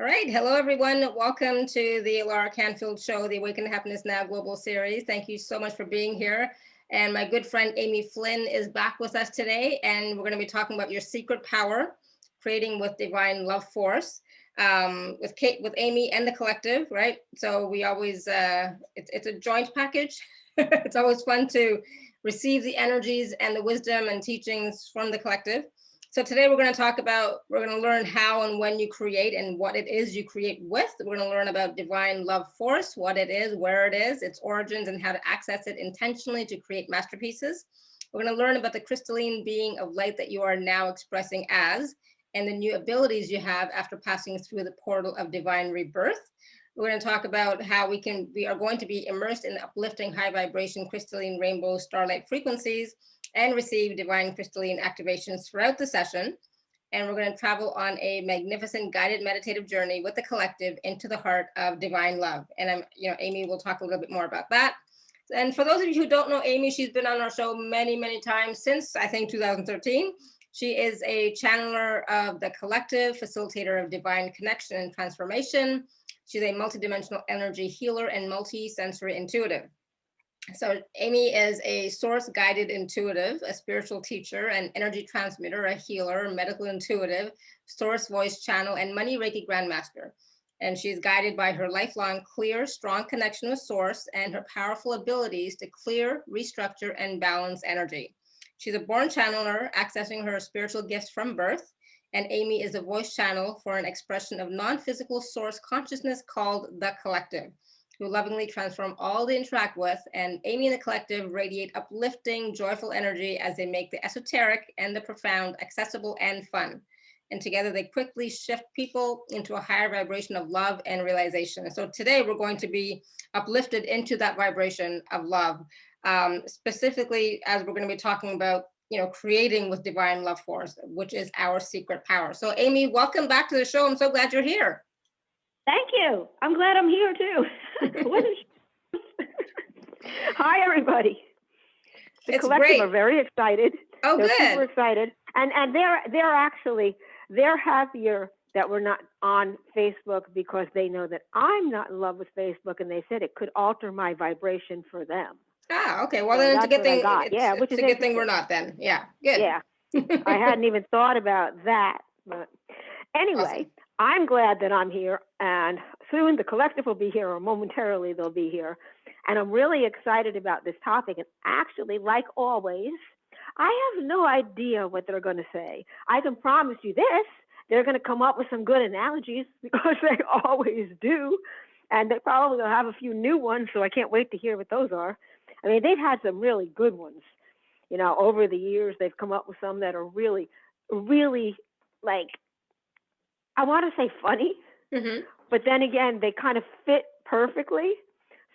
All right. Hello, everyone. Welcome to the Laura Canfield Show, the Awaken to Happiness Now Global Series. Thank you so much for being here. And my good friend, Amy Flynn, is back with us today. And we're going to be talking about your secret power, creating with divine love force, with Kate, with Amy and the collective, right? So we always, it's a joint package. It's always fun to receive the energies and the wisdom and teachings from the collective. So today we're going to talk about, we're going to learn how and when you create and what it is you create with. We're going to learn about divine love force, what it is, where it is, its origins, and how to access it intentionally to create masterpieces. We're going to learn about the crystalline being of light that you are now expressing as, and the new abilities you have after passing through the portal of divine rebirth. We're going to talk about how we are going to be immersed in the uplifting high vibration crystalline rainbow starlight frequencies and receive divine crystalline activations throughout the session. And we're going to travel on a magnificent guided meditative journey with the collective into the heart of divine love. And Amy will talk a little bit more about that. And for those of you who don't know Amy, she's been on our show many, many times since, I think, 2013. She is a channeler of the collective, facilitator of divine connection and transformation. She's a multidimensional energy healer and multi-sensory intuitive. So Amy is a source-guided intuitive, a spiritual teacher, an energy transmitter, a healer, medical intuitive, source voice channel, and money Reiki grandmaster. And she's guided by her lifelong clear, strong connection with source and her powerful abilities to clear, restructure, and balance energy. She's a born channeler, accessing her spiritual gifts from birth. And Amy is a voice channel for an expression of non-physical source consciousness called the collective, who lovingly transform all they interact with, and Amy and the collective radiate uplifting, joyful energy as they make the esoteric and the profound accessible and fun. And together they quickly shift people into a higher vibration of love and realization. And so today we're going to be uplifted into that vibration of love, specifically as we're going to be talking about, creating with divine love force, which is our secret power. So Amy, welcome back to the show. I'm so glad you're here. Thank you. I'm glad I'm here too. Hi, everybody. The collective great. Are very excited. Oh, they're good. Super excited, and they're happier that we're not on Facebook because they know that I'm not in love with Facebook, and they said it could alter my vibration for them. Ah, okay. Well, so then it's a good thing. Yeah, which is a good thing we're not then. Yeah, good. Yeah, I hadn't even thought about that, but anyway. Awesome. I'm glad that I'm here, and soon the collective will be here, or momentarily they'll be here. And I'm really excited about this topic. And actually, like always, I have no idea what they're going to say. I can promise you this, they're going to come up with some good analogies, because they always do. And they probably will have a few new ones, so I can't wait to hear what those are. I mean, they've had some really good ones. Over the years, they've come up with some that are really, really, like, I want to say funny, but then again, they kind of fit perfectly.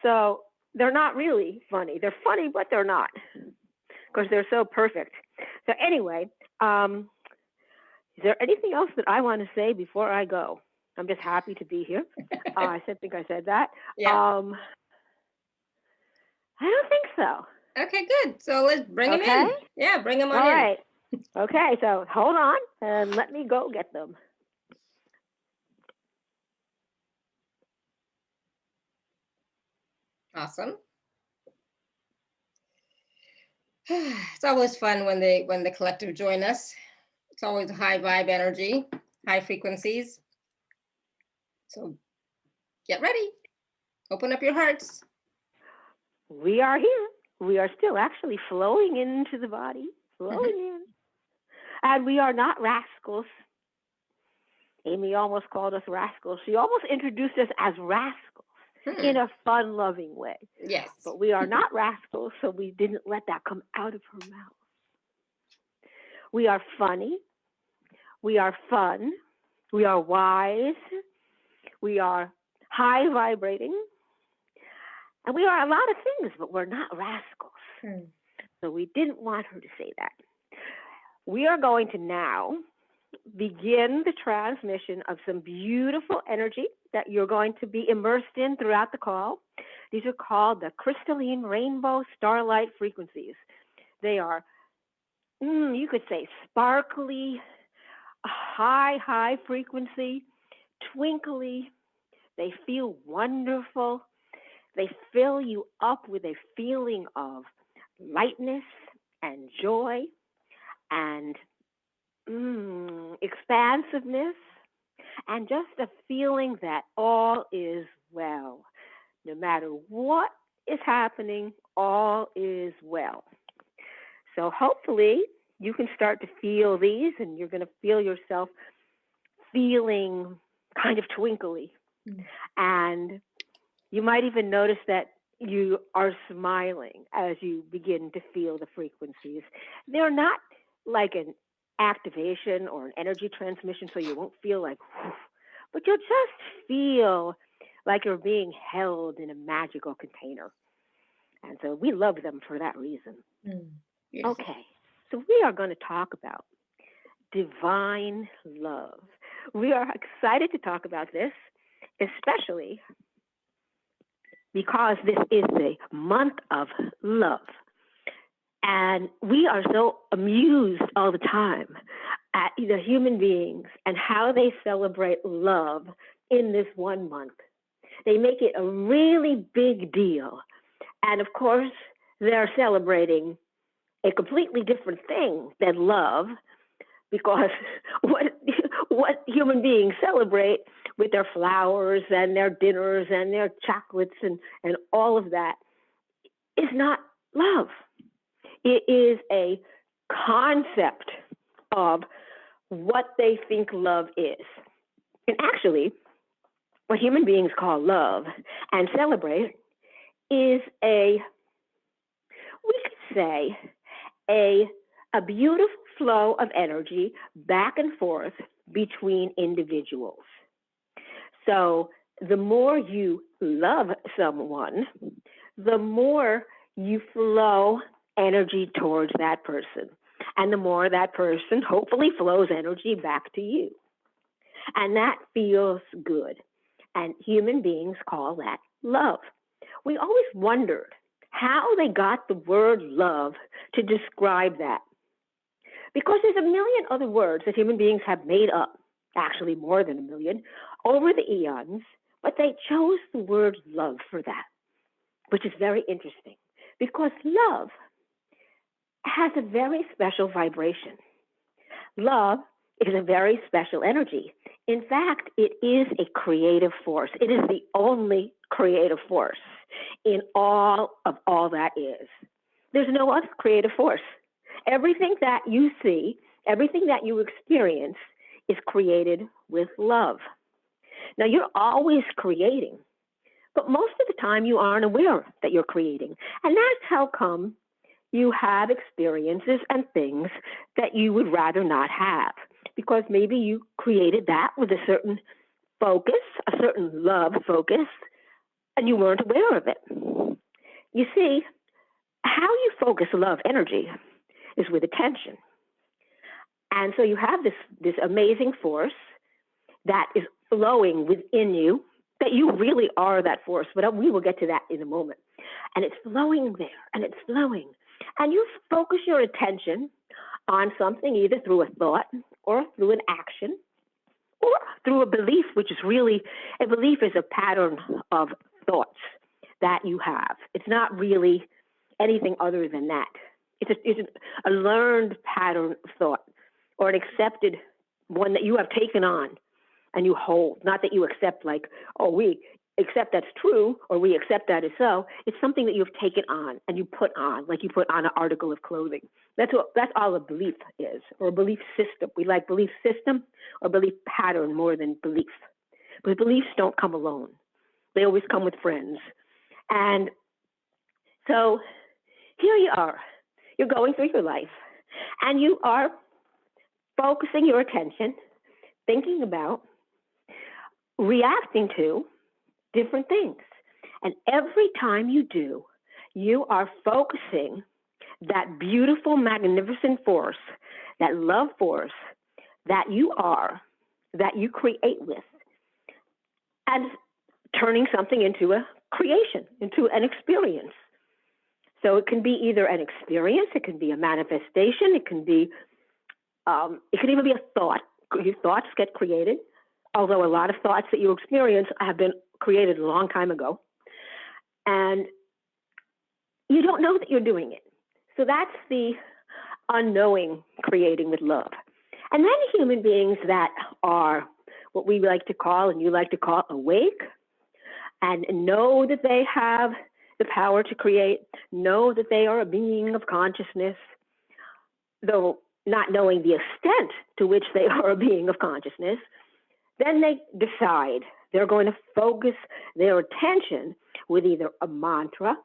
So they're not really funny. They're funny, but they're not, because they're so perfect. So anyway, is there anything else that I want to say before I go? I'm just happy to be here. I think I said that. Yeah. I don't think so. Okay, good. So let's bring them in. Yeah, bring them on in. All right. Okay, so hold on and let me go get them. Awesome. It's always fun when the collective join us. It's always high vibe energy, high frequencies. So get ready. Open up your hearts. We are here. We are still actually flowing into the body, flowing in. And we are not rascals. Amy almost called us rascals. She almost introduced us as rascals. In a fun-loving way. Yes. But we are not rascals, so we didn't let that come out of her mouth. We are funny. We are fun. We are wise. We are high vibrating. And we are a lot of things, but we're not rascals. So we didn't want her to say that. We are going to now begin the transmission of some beautiful energy that you're going to be immersed in throughout the call. These are called the crystalline rainbow starlight frequencies. They are, you could say, sparkly, high frequency, twinkly, they feel wonderful, they fill you up with a feeling of lightness and joy and expansiveness, and just a feeling that all is well. No matter what is happening, all is well. So hopefully you can start to feel these, and you're going to feel yourself feeling kind of twinkly. And you might even notice that you are smiling as you begin to feel the frequencies. They're not like an activation or an energy transmission, so you won't feel like, whew, but you'll just feel like you're being held in a magical container. And so we love them for that reason. Yes. Okay, so we are going to talk about divine love. We are excited to talk about this, especially because this is the month of love. And we are so amused all the time at the human beings and how they celebrate love in this one month. They make it a really big deal. And of course, they're celebrating a completely different thing than love, because what human beings celebrate with their flowers and their dinners and their chocolates and all of that is not love. It is a concept of what they think love is. And actually, what human beings call love and celebrate is we could say, a beautiful flow of energy back and forth between individuals. So the more you love someone, the more you flow energy towards that person. And the more that person hopefully flows energy back to you. And that feels good. And human beings call that love. We always wondered how they got the word love to describe that. Because there's a million other words that human beings have made up, actually more than a million, over the eons, but they chose the word love for that, which is very interesting, because love has a very special vibration. Love is a very special energy. In fact, it is a creative force. It is the only creative force in all that is. There's no other creative force. Everything that you see, everything that you experience is created with love. Now, you're always creating, but most of the time you aren't aware that you're creating. And that's how come you have experiences and things that you would rather not have, because maybe you created that with a certain focus, a certain love focus, and you weren't aware of it. You see, how you focus love energy is with attention. And so you have this amazing force that is flowing within you, that you really are that force, but we will get to that in a moment. And it's flowing there, and it's flowing. And you focus your attention on something, either through a thought or through an action or through a belief, which is really, a belief is a pattern of thoughts that you have. It's not really anything other than that. It's a learned pattern of thought, or an accepted one that you have taken on and you hold. Not that you accept like, oh, we accept that's true, or we accept that is so. It's something that you've taken on and you put on, like you put on an article of clothing. That's all a belief is, or a belief system. We like belief system or belief pattern more than belief. But beliefs don't come alone. They always come with friends. And so here you are. You're going through your life, and you are focusing your attention, thinking about, reacting to different things. And every time you do, you are focusing that beautiful, magnificent force, that love force that you are, that you create with, and turning something into a creation, into an experience. So it can be either an experience, it can be a manifestation, it can even be a thought. Your thoughts get created. although a lot of thoughts that you experience have been created a long time ago. And you don't know that you're doing it. So that's the unknowing creating with love. And then human beings that are what we like to call, and you like to call, awake, and know that they have the power to create, know that they are a being of consciousness, though not knowing the extent to which they are a being of consciousness, then they decide they're going to focus their attention with either a mantra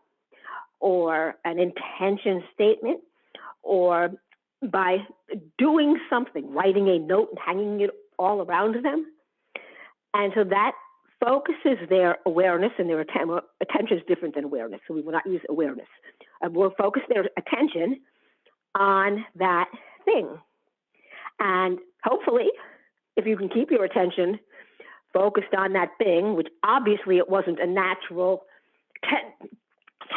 or an intention statement, or by doing something, writing a note and hanging it all around them. And so that focuses their awareness, and their attention is different than awareness, so we will not use awareness. We'll focus their attention on that thing. And hopefully, if you can keep your attention focused on that thing, which obviously it wasn't a natural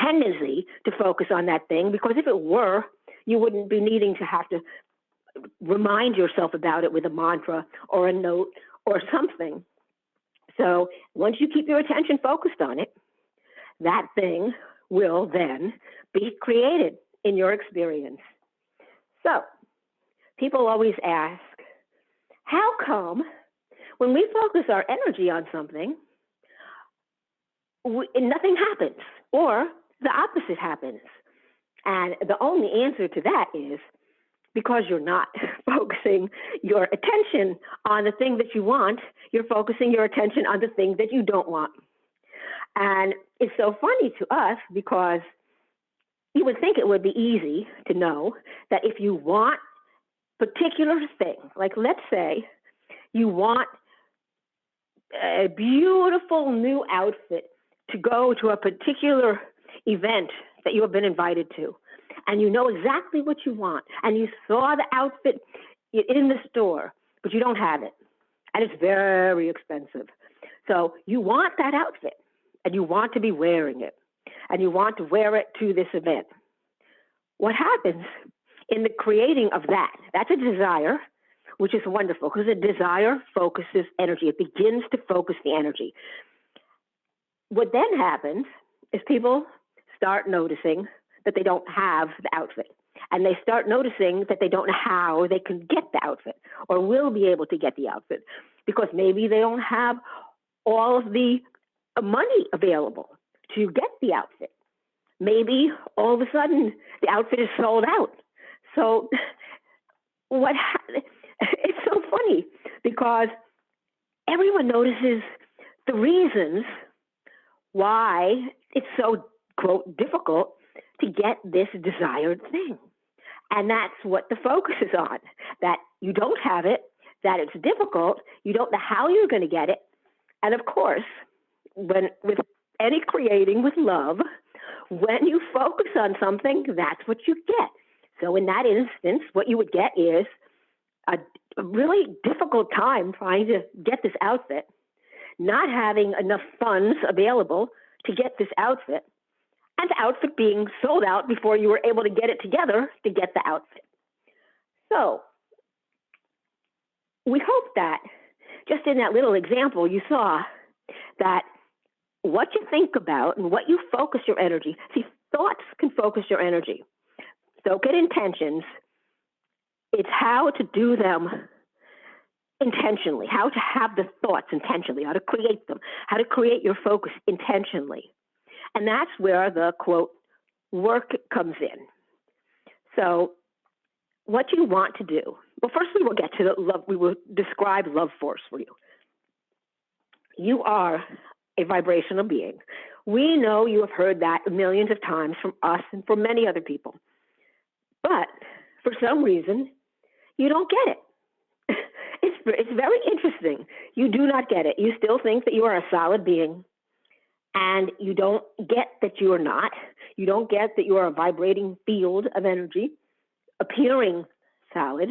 tendency to focus on that thing, because if it were, you wouldn't be needing to have to remind yourself about it with a mantra or a note or something. So once you keep your attention focused on it, that thing will then be created in your experience. So people always ask, how come when we focus our energy on something, nothing happens, or the opposite happens? And the only answer to that is because you're not focusing your attention on the thing that you want, you're focusing your attention on the thing that you don't want. And it's so funny to us because you would think it would be easy to know that if you want a particular thing, like let's say you want a beautiful new outfit to go to a particular event that you have been invited to, and you know exactly what you want, and you saw the outfit in the store, but you don't have it, and it's very expensive. So you want that outfit, and you want to be wearing it, and you want to wear it to this event. What happens in the creating of that? That's a desire, which is wonderful, because a desire focuses energy. It begins to focus the energy. What then happens is people start noticing that they don't have the outfit, and they start noticing that they don't know how they can get the outfit or will be able to get the outfit, because maybe they don't have all of the money available to get the outfit. Maybe all of a sudden the outfit is sold out. So it's so funny because everyone notices the reasons why it's so, quote, difficult to get this desired thing. And that's what the focus is on, that you don't have it, that it's difficult, you don't know how you're going to get it. And of course, with any creating with love, when you focus on something, that's what you get. So in that instance, what you would get is a really difficult time trying to get this outfit, not having enough funds available to get this outfit, and the outfit being sold out before you were able to get it together to get the outfit. So we hope that just in that little example, you saw that what you think about and what you focus your energy, see, thoughts can focus your energy. So get intentions. It's how to do them intentionally, how to have the thoughts intentionally, how to create them, how to create your focus intentionally. And that's where the, quote, work comes in. So what you want to do, well, first we will get to the love, we will describe love force for you. You are a vibrational being. We know you have heard that millions of times from us and from many other people. But for some reason, you don't get it. It's very interesting. You do not get it. You still think that you are a solid being, and you don't get that you are not. You don't get that you are a vibrating field of energy, appearing solid.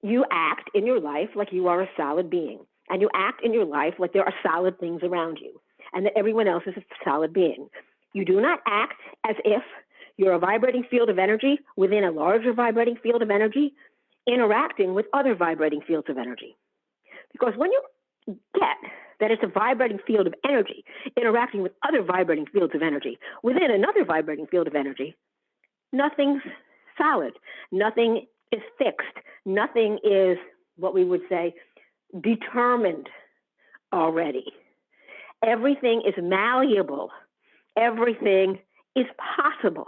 You act in your life like you are a solid being, and you act in your life like there are solid things around you, and that everyone else is a solid being. You do not act as if you're a vibrating field of energy within a larger vibrating field of energy, interacting with other vibrating fields of energy. Because when you're get that it's a vibrating field of energy interacting with other vibrating fields of energy within another vibrating field of energy, nothing's solid. Nothing is fixed. Nothing is what we would say determined already. Everything is malleable. Everything is possible.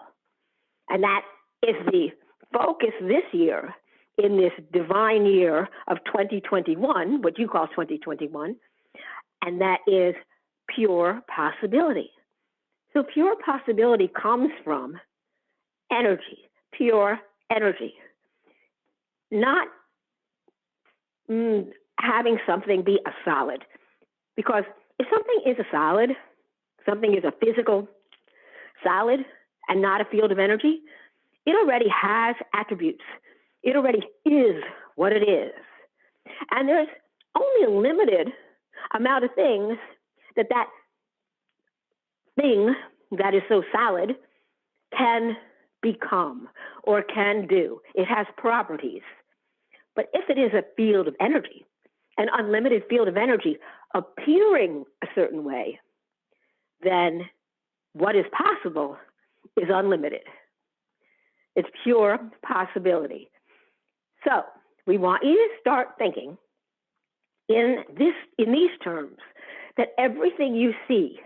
And that is the focus this year, in this divine year of 2021, what you call 2021, and that is pure possibility. So pure possibility comes from energy, pure energy, not having something be a solid. Because if something is a solid, something is a physical solid and not a field of energy, it already has attributes. It already is what it is. And there's only a limited amount of things that thing that is so solid can become or can do. It has properties. But if it is a field of energy, an unlimited field of energy appearing a certain way, then what is possible is unlimited. It's pure possibility. So we want you to start thinking in these terms, that everything you see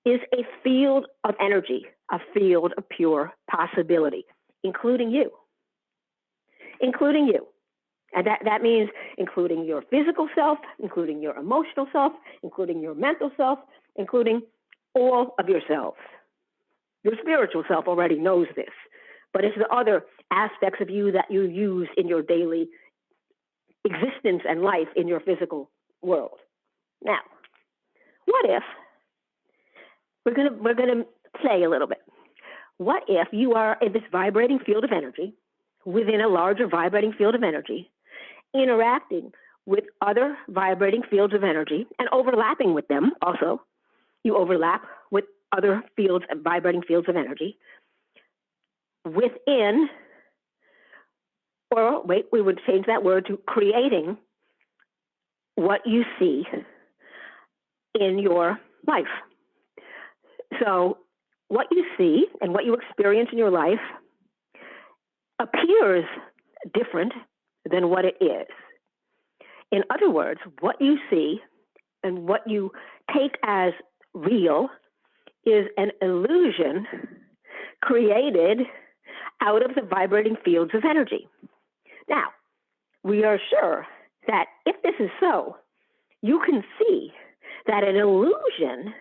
is a field of energy, a field of pure possibility, including you. Including you. And that means including your physical self, including your emotional self, including your mental self, including all of yourselves. Your spiritual self already knows this, but it's the other aspects of you that you use in your daily existence and life in your physical world. Now, what if we're gonna play a little bit? What if you are in this vibrating field of energy within a larger vibrating field of energy, interacting with other vibrating fields of energy and overlapping with them also? You overlap with other fields and vibrating fields of energy within, or wait, we would change that word to creating what you see in your life. So what you see and what you experience in your life appears different than what it is. In other words, what you see and what you take as real is an illusion created out of the vibrating fields of energy. Now, we are sure that if this is so, you can see that an illusion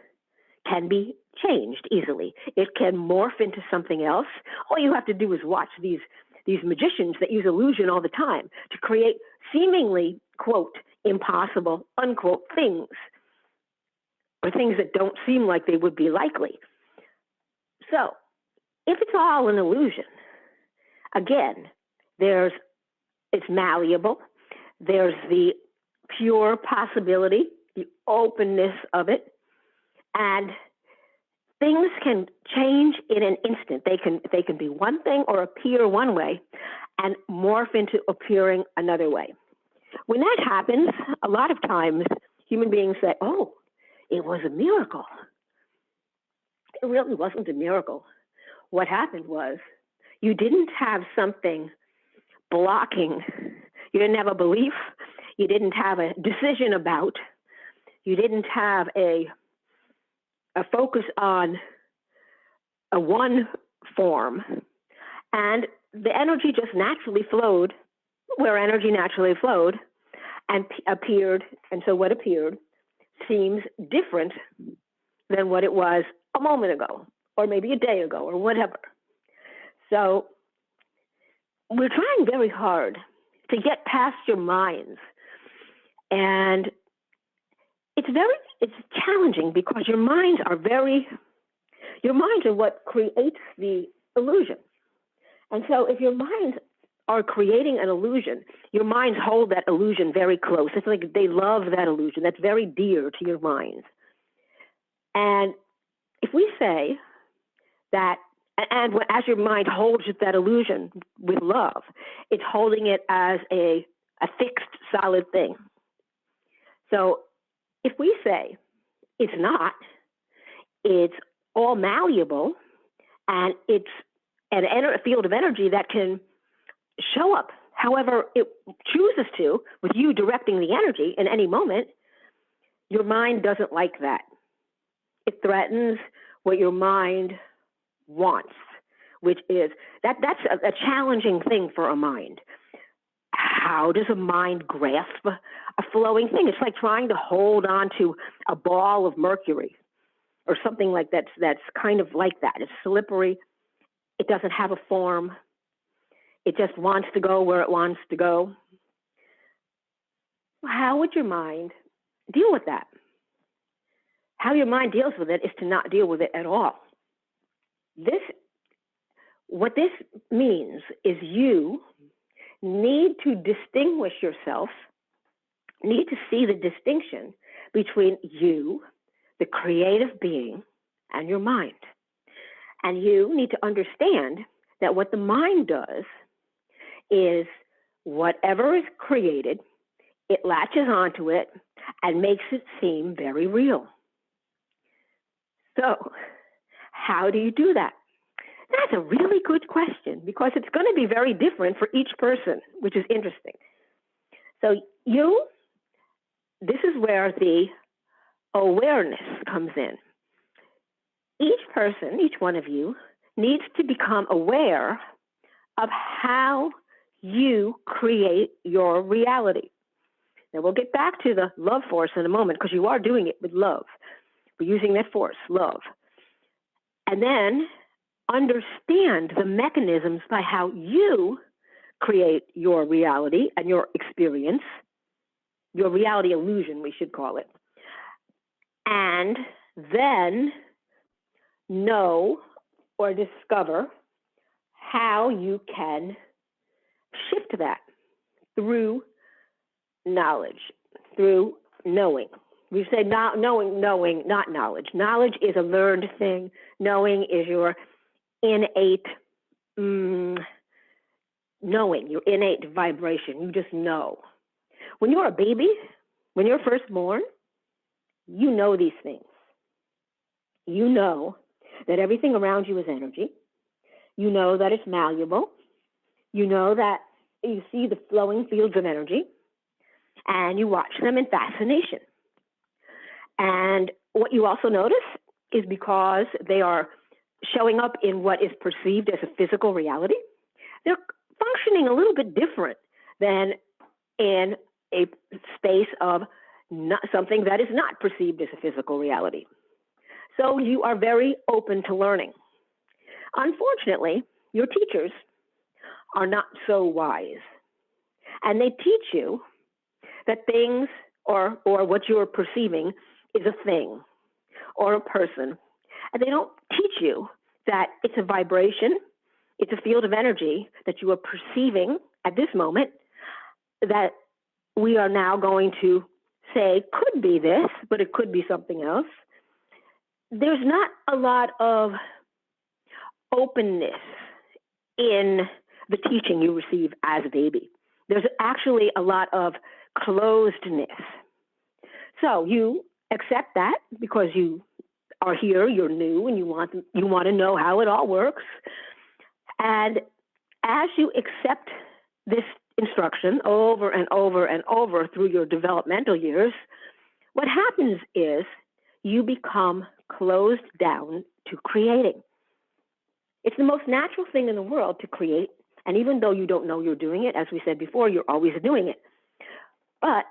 can be changed easily. It can morph into something else. All you have to do is watch these magicians that use illusion all the time to create seemingly, quote, impossible, unquote, things, or things that don't seem like they would be likely. So, if it's all an illusion, again, it's malleable. There's the pure possibility, the openness of it, and things can change in an instant. They can be one thing or appear one way and morph into appearing another way. When that happens, a lot of times human beings say, oh, it was a miracle. It really wasn't a miracle. What happened was you didn't have something blocking. You didn't have a belief. You didn't have a decision about. You didn't have a focus on a one form. And the energy just naturally flowed where energy naturally flowed and appeared. And so what appeared seems different than what it was a moment ago, or maybe a day ago, or whatever. So we're trying very hard to get past your minds. And it's challenging because your minds are what creates the illusion. And so if your minds are creating an illusion, your minds hold that illusion very close. It's like they love that illusion. That's very dear to your minds. And if we say that, and as your mind holds that illusion with love, it's holding it as a fixed, solid thing. So if we say it's not, it's all malleable, and it's a field of energy that can show up however it chooses to, with you directing the energy in any moment, your mind doesn't like that. It threatens what your mind wants, which is that's a challenging thing for a mind. How does a mind grasp a flowing thing? It's like trying to hold on to a ball of mercury or something like that's kind of like that. It's slippery. It doesn't have a form. It just wants to go where it wants to go. How would your mind deal with that? How your mind deals with it is to not deal with it at all. What this means is you need to distinguish yourself, need to see the distinction between you, the creative being, and your mind. And you need to understand that what the mind does is whatever is created, it latches onto it and makes it seem very real. So, how do you do that? That's a really good question, because it's going to be very different for each person, which is interesting. So this is where the awareness comes in. Each person, each one of you, needs to become aware of how you create your reality. Now, we'll get back to the love force in a moment, because you are doing it with love. We're using that force, love. And then understand the mechanisms by how you create your reality and your experience, your reality illusion, we should call it. And then know or discover how you can shift that through knowledge, through knowing. We say not knowing, not knowledge. Knowledge is a learned thing. Knowing is your innate knowing, your innate vibration. You just know. When you're a baby, when you're first born, you know these things. You know that everything around you is energy. You know that it's malleable. You know that you see the flowing fields of energy, and you watch them in fascination. And what you also notice is, because they are showing up in what is perceived as a physical reality, they're functioning a little bit different than in a space of something that is not perceived as a physical reality. So you are very open to learning. Unfortunately, your teachers are not so wise, and they teach you that things or what you're perceiving is a thing or a person. And they don't teach you that it's a vibration, it's a field of energy that you are perceiving at this moment, that we are now going to say could be this, but it could be something else. There's not a lot of openness in the teaching you receive as a baby. There's actually a lot of closedness. So you accept that because you are here, you're new, and you want to know how it all works. And as you accept this instruction over and over and over through your developmental years, what happens is you become closed down to creating. It's the most natural thing in the world to create, and even though you don't know you're doing it, as we said before, you're always doing it. But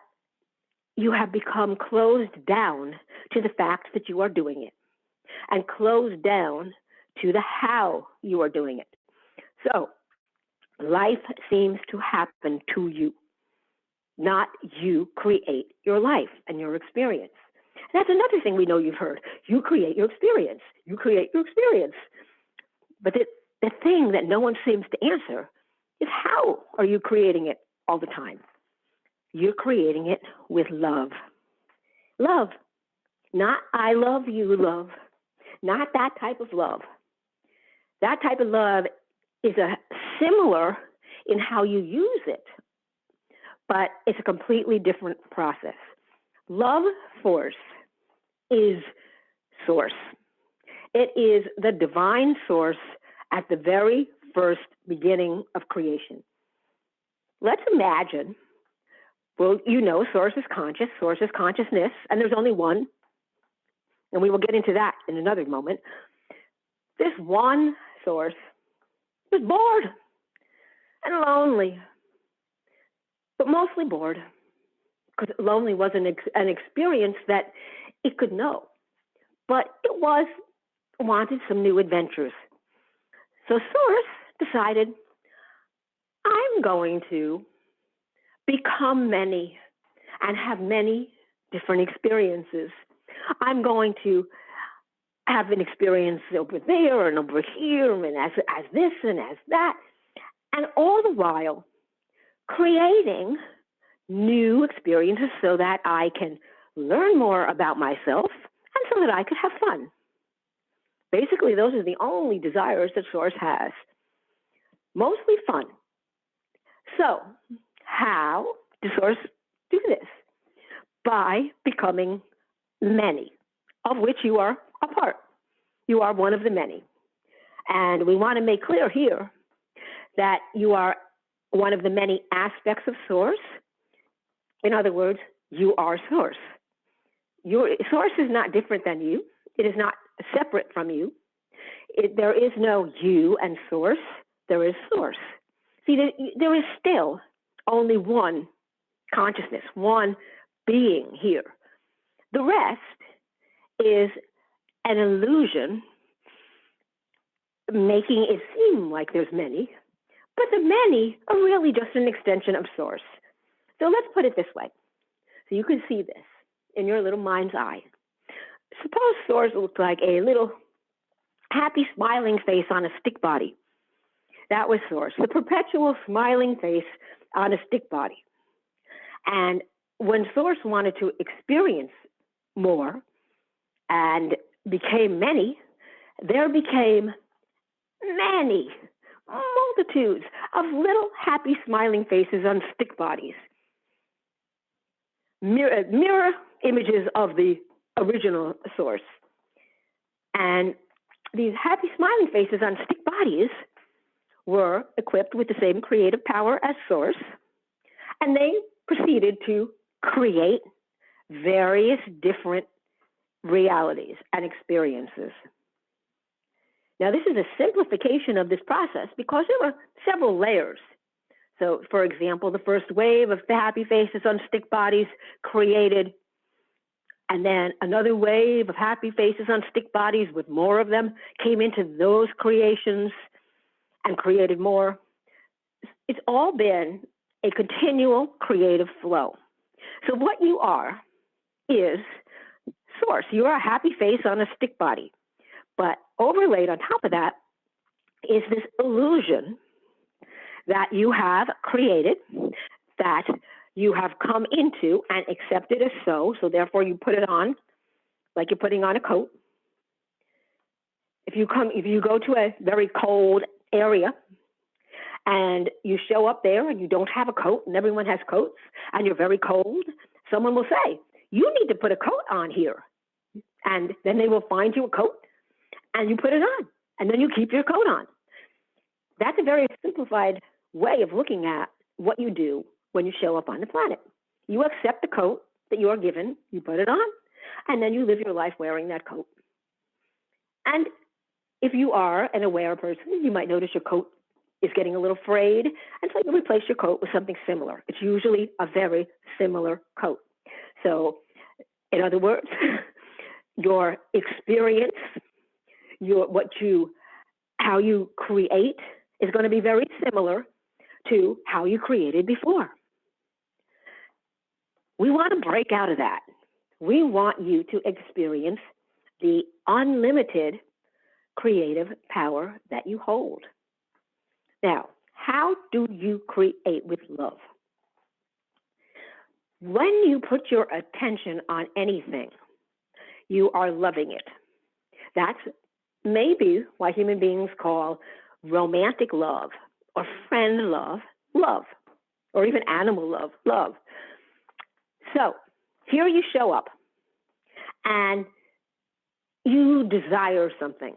you have become closed down to the fact that you are doing it, and closed down to the how you are doing it. So life seems to happen to you, not you create your life and your experience. That's another thing we know you've heard. You create your experience. You create your experience. But the thing that no one seems to answer is, how are you creating it all the time? You're creating it with love. Love. Not I love you love. Not that type of love. That type of love is similar in how you use it, but it's a completely different process. Love force is source. It is the divine source at the very first beginning of creation. Let's imagine, well, you know, source is conscious, source is consciousness, and there's only one. And we will get into that in another moment. This one source was bored and lonely, but mostly bored, because lonely wasn't an experience that it could know, but it wanted some new adventures. So Source decided, I'm going to become many and have many different experiences. I'm going to have an experience over there and over here and as this and as that, and all the while creating new experiences so that I can learn more about myself and so that I could have fun. Basically, those are the only desires that Source has. Mostly fun. So, how does Source do this? By becoming many, of which you are a part. You are one of the many. And we want to make clear here that you are one of the many aspects of Source. In other words, you are Source. Your Source is not different than you. It is not separate from you. There is no you and Source. There is Source. See, there is still only one consciousness, one being here. The rest is an illusion, making it seem like there's many, but the many are really just an extension of Source. So let's put it this way, so you can see this in your little mind's eye. Suppose Source looked like a little happy, smiling face on a stick body. That was Source, the perpetual smiling face on a stick body. And when Source wanted to experience more and became many, there became many multitudes of little happy, smiling faces on stick bodies. Mirror images of the original Source. And these happy, smiling faces on stick bodies were equipped with the same creative power as Source, and they proceeded to create various different realities and experiences. Now, this is a simplification of this process because there were several layers. So, for example, the first wave of the happy faces on stick bodies created, and then another wave of happy faces on stick bodies with more of them came into those creations and created more. It's all been a continual creative flow. So what you are is Source. You are a happy face on a stick body. But overlaid on top of that is this illusion that you have created, that you have come into and accepted as so therefore you put it on like you're putting on a coat. If you go to a very cold area and you show up there and you don't have a coat and everyone has coats and you're very cold, someone will say, you need to put a coat on here. And then they will find you a coat and you put it on and then you keep your coat on. That's a very simplified way of looking at what you do when you show up on the planet. You accept the coat that you are given, you put it on, and then you live your life wearing that coat. And if you are an aware person, you might notice your coat is getting a little frayed, and so you replace your coat with something similar. It's usually a very similar coat. So, in other words, your experience, how you create is going to be very similar to how you created before. We want to break out of that. We want you to experience the unlimited creative power that you hold. Now, how do you create with love? When you put your attention on anything, you are loving it. That's maybe what human beings call romantic love, or friend love, or even animal love. So, here you show up and you desire something.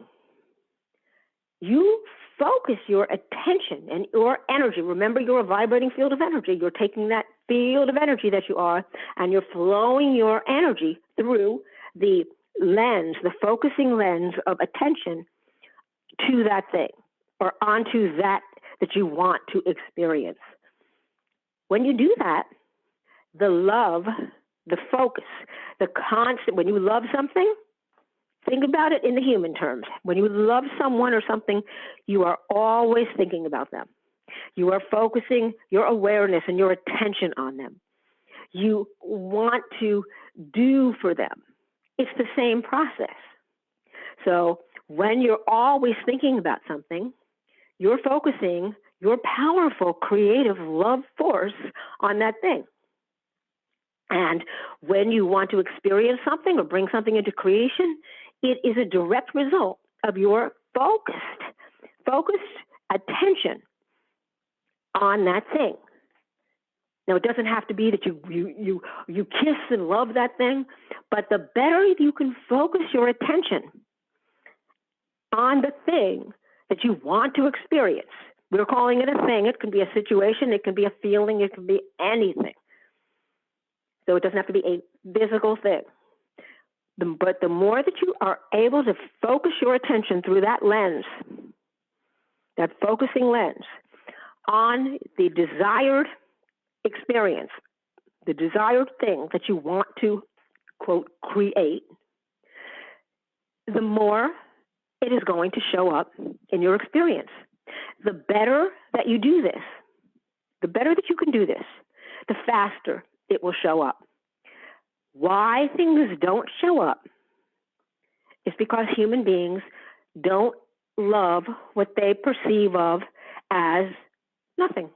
You focus your attention and your energy. Remember, you're a vibrating field of energy. You're taking that field of energy that you are, and you're flowing your energy through the lens, the focusing lens of attention to that thing or onto that you want to experience. When you do that, the love, the focus, the constant, when you love something, think about it in the human terms. When you love someone or something, you are always thinking about them. You are focusing your awareness and your attention on them. You want to do for them. It's the same process. So when you're always thinking about something, you're focusing your powerful, creative love force on that thing. And when you want to experience something or bring something into creation, it is a direct result of your focused attention on that thing. Now, it doesn't have to be that you kiss and love that thing, but the better you can focus your attention on the thing that you want to experience. We're calling it a thing. It can be a situation. It can be a feeling. It can be anything. So it doesn't have to be a physical thing. But the more that you are able to focus your attention through that lens, that focusing lens, on the desired experience, the desired thing that you want to, quote, create, the more it is going to show up in your experience. The better that you do this, the better that you can do this, the faster it will show up. Why things don't show up is because human beings don't love what they perceive of as nothing.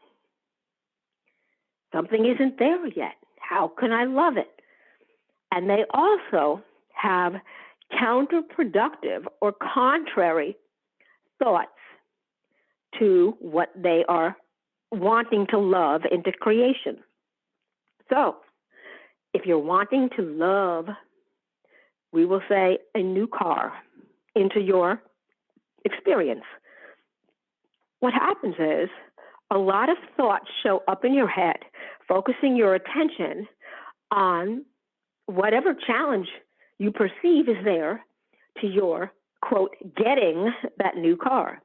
Something isn't there yet. How can I love it? And they also have counterproductive or contrary thoughts to what they are wanting to love into creation. So, if you're wanting to love, we will say, a new car into your experience, what happens is a lot of thoughts show up in your head, focusing your attention on whatever challenge you perceive is there to your, quote, getting that new car.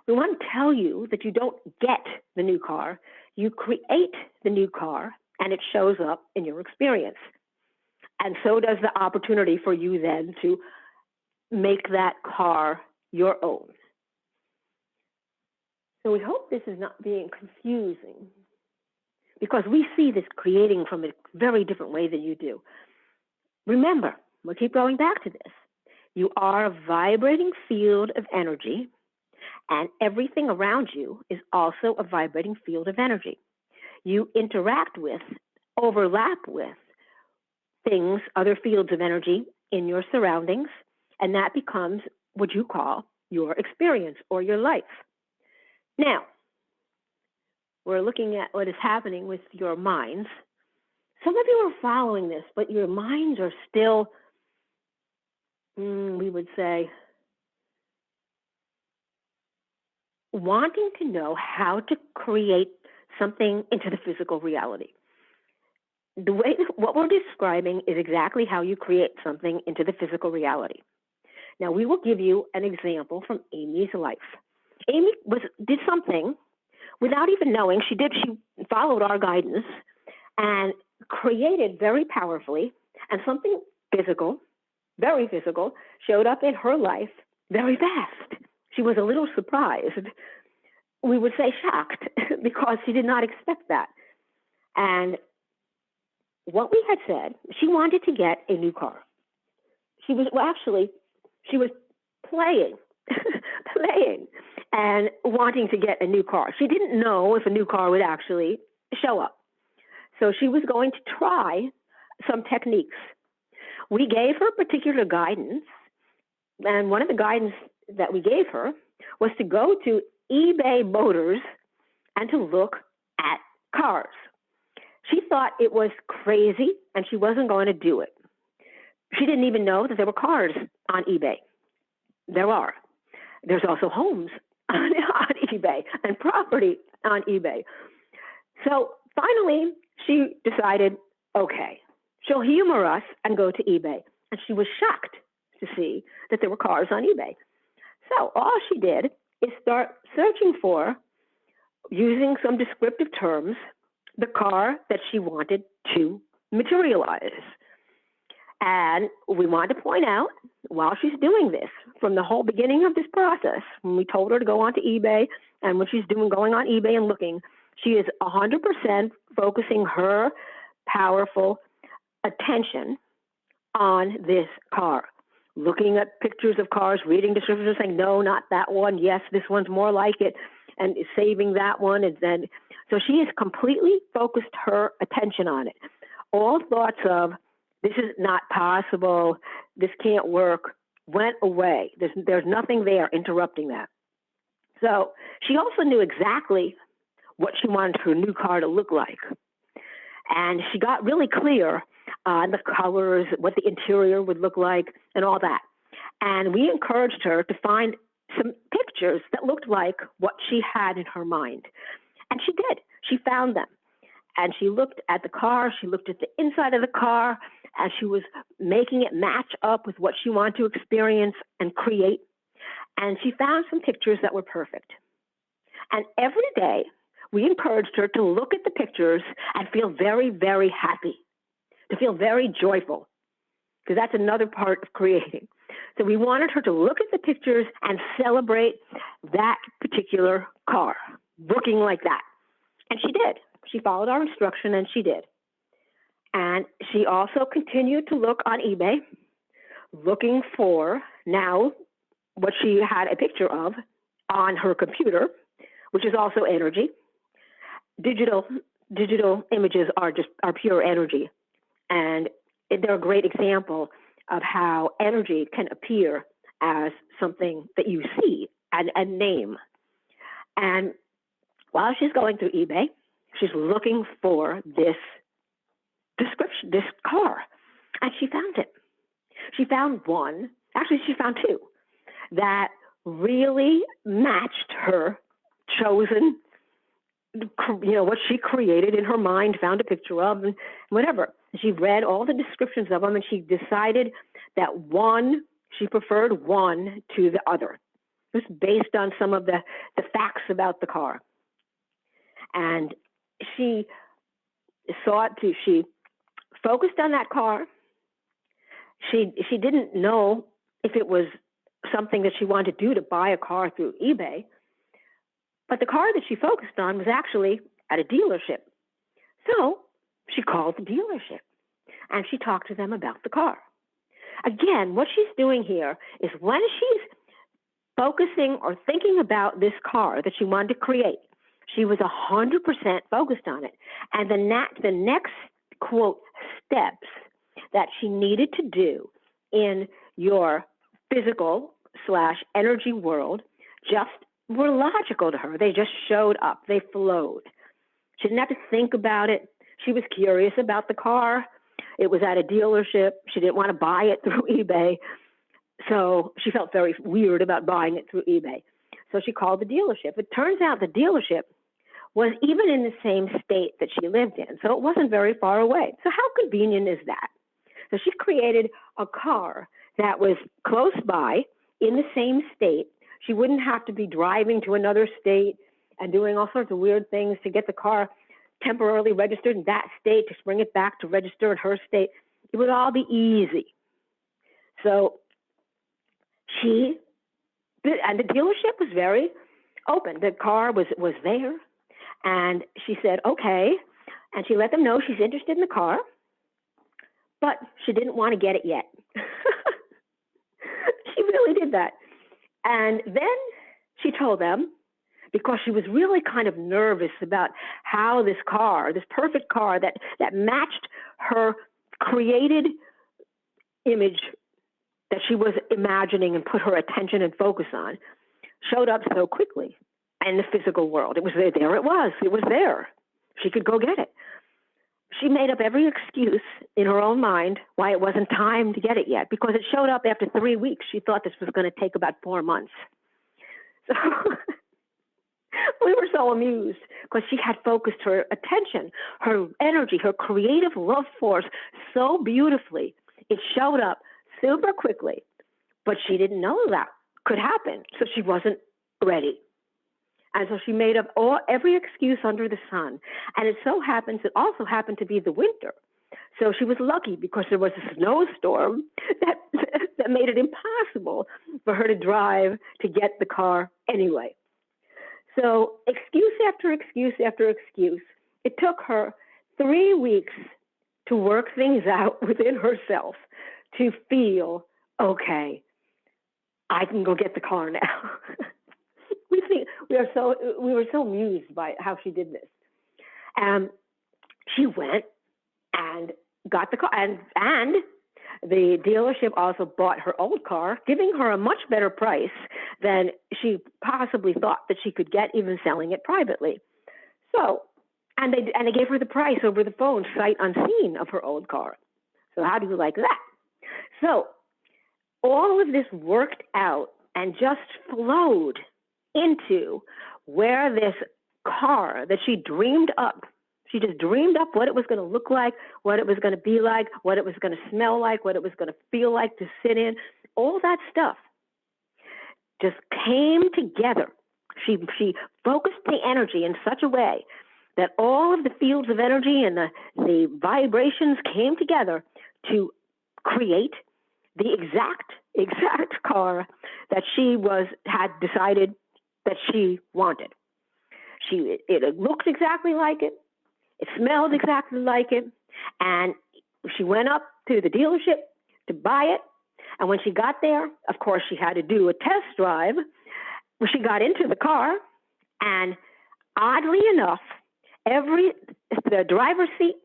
We want to tell you that you don't get the new car, you create the new car, and it shows up in your experience. And so does the opportunity for you then to make that car your own. So we hope this is not being confusing, because we see this creating from a very different way than you do. Remember, we'll keep going back to this. You are a vibrating field of energy, and everything around you is also a vibrating field of energy. You interact with, overlap with things, other fields of energy in your surroundings, and that becomes what you call your experience or your life. Now, we're looking at what is happening with your minds. Some of you are following this, but your minds are still, we would say, wanting to know how to create something into the physical reality. The way what we're describing is exactly how you create something into the physical reality. Now, we will give you an example from Amy's life. Amy did something without even knowing. She followed our guidance and created very powerfully, and something physical, very physical, showed up in her life very fast. She was a little surprised. We would say shocked, because she did not expect that. And what we had said, she wanted to get a new car. She was playing and wanting to get a new car. She didn't know if a new car would actually show up. So she was going to try some techniques. We gave her particular guidance, and one of the guidance that we gave her was to go to eBay Motors and to look at cars. She thought it was crazy and she wasn't going to do it. She didn't even know that there were cars on eBay. There are. There's also homes on eBay and property on eBay. So finally, she decided, okay, she'll humor us and go to eBay. And she was shocked to see that there were cars on eBay. So all she did is start searching for, using some descriptive terms, the car that she wanted to materialize. And we want to point out, while she's doing this, from the whole beginning of this process, when we told her to go onto eBay, and when she's going on eBay and looking, she is 100% focusing her powerful attention on this car, looking at pictures of cars, reading descriptions, saying, no, not that one. Yes, this one's more like it, and saving that one. And then, so she has completely focused her attention on it. All thoughts of, this is not possible, this can't work, went away. There's nothing there interrupting that. So she also knew exactly what she wanted her new car to look like. And she got really clear on the colors, what the interior would look like, and all that. And we encouraged her to find some pictures that looked like what she had in her mind. And she did. She found them. And she looked at the car, she looked at the inside of the car, and she was making it match up with what she wanted to experience and create. And she found some pictures that were perfect. And every day, we encouraged her to look at the pictures and feel very, very happy, to feel very joyful, because that's another part of creating. So we wanted her to look at the pictures and celebrate that particular car, looking like that. And she did. She followed our instruction, and she did. And she also continued to look on eBay, looking for now what she had a picture of on her computer, which is also energy. Digital images are pure energy. And they're a great example of how energy can appear as something that you see and name. And while she's going through eBay, she's looking for this description, this car, and she found it. She found one, actually she found two, that really matched her chosen, what she created in her mind, found a picture of, and whatever. She read all the descriptions of them, and she decided that she preferred one to the other. It was based on some of the facts about the car. And she focused on that car. She didn't know if it was something that she wanted to do to buy a car through eBay, but the car that she focused on was actually at a dealership. So she called the dealership and she talked to them about the car. Again, what she's doing here is when she's focusing or thinking about this car that she wanted to create, she was 100% focused on it. And the next, quote, steps that she needed to do in your physical/energy world just were logical to her. They just showed up. They flowed. She didn't have to think about it. She was curious about the car. It was at a dealership. She didn't want to buy it through eBay. So she felt very weird about buying it through eBay. So she called the dealership. It turns out the dealership was even in the same state that she lived in, so it wasn't very far away. So how convenient is that? So she created a car that was close by in the same state. She wouldn't have to be driving to another state and doing all sorts of weird things to get the car temporarily registered in that state, to bring it back to register in her state. It would all be easy. So and the dealership was very open. The car was there. And she said, okay. And she let them know she's interested in the car, but she didn't want to get it yet. She really did that. And then she told them, because she was really kind of nervous about how this car, this perfect car that matched her created image that she was imagining and put her attention and focus on, showed up so quickly in the physical world. It was there. It was there. She could go get it. she made up every excuse in her own mind why it wasn't time to get it yet, because it showed up after 3 weeks. She thought this was going to take about 4 months. So we were so amused because she had focused her attention, her energy, her creative love force so beautifully. It showed up super quickly, but she didn't know that could happen. So she wasn't ready. And so she made up every excuse under the sun. And it so happens, it also happened to be the winter. So she was lucky because there was a snowstorm that made it impossible for her to drive to get the car anyway. So excuse after excuse after excuse. It took her 3 weeks to work things out within herself to feel, okay, I can go get the car now. we were so amused by how she did this. She went and got the car, and the dealership also bought her old car, giving her a much better price than she possibly thought that she could get, even selling it privately. So, and they gave her the price over the phone, sight unseen, of her old car. So how do you like that? So all of this worked out and just flowed into where this car that she dreamed up, she just dreamed up what it was going to look like, what it was going to be like, what it was going to smell like, what it was going to feel like to sit in. All that stuff just came together. She focused the energy in such a way that all of the fields of energy and the vibrations came together to create the exact car that she had decided that she wanted. It looked exactly like it. It smelled exactly like it. And she went up to the dealership to buy it. And when she got there, of course, she had to do a test drive. She got into the car, and oddly enough, the driver's seat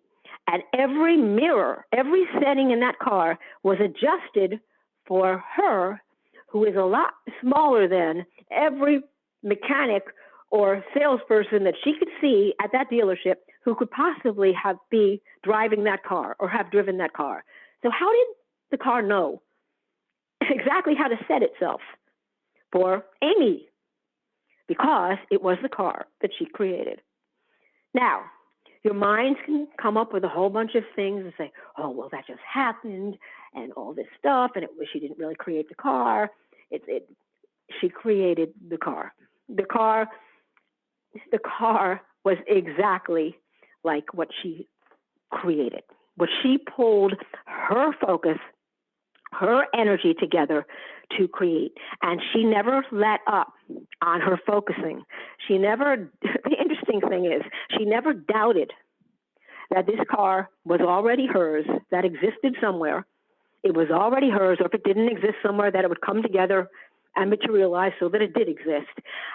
and every mirror, every setting in that car was adjusted for her, who is a lot smaller than every mechanic or salesperson that she could see at that dealership who could possibly be driving that car or have driven that car. So how did the car know exactly how to set itself for Amy? Because it was the car that she created. Now, your minds can come up with a whole bunch of things and say, oh, well, that just happened and all this stuff, and she didn't really create the car. She created the car. The car was exactly like what she created. What she pulled her focus, her energy together to create. And she never let up on her focusing. The interesting thing is, she never doubted that this car was already hers, that existed somewhere. It was already hers, or if it didn't exist somewhere, that it would come together and materialize so that it did exist,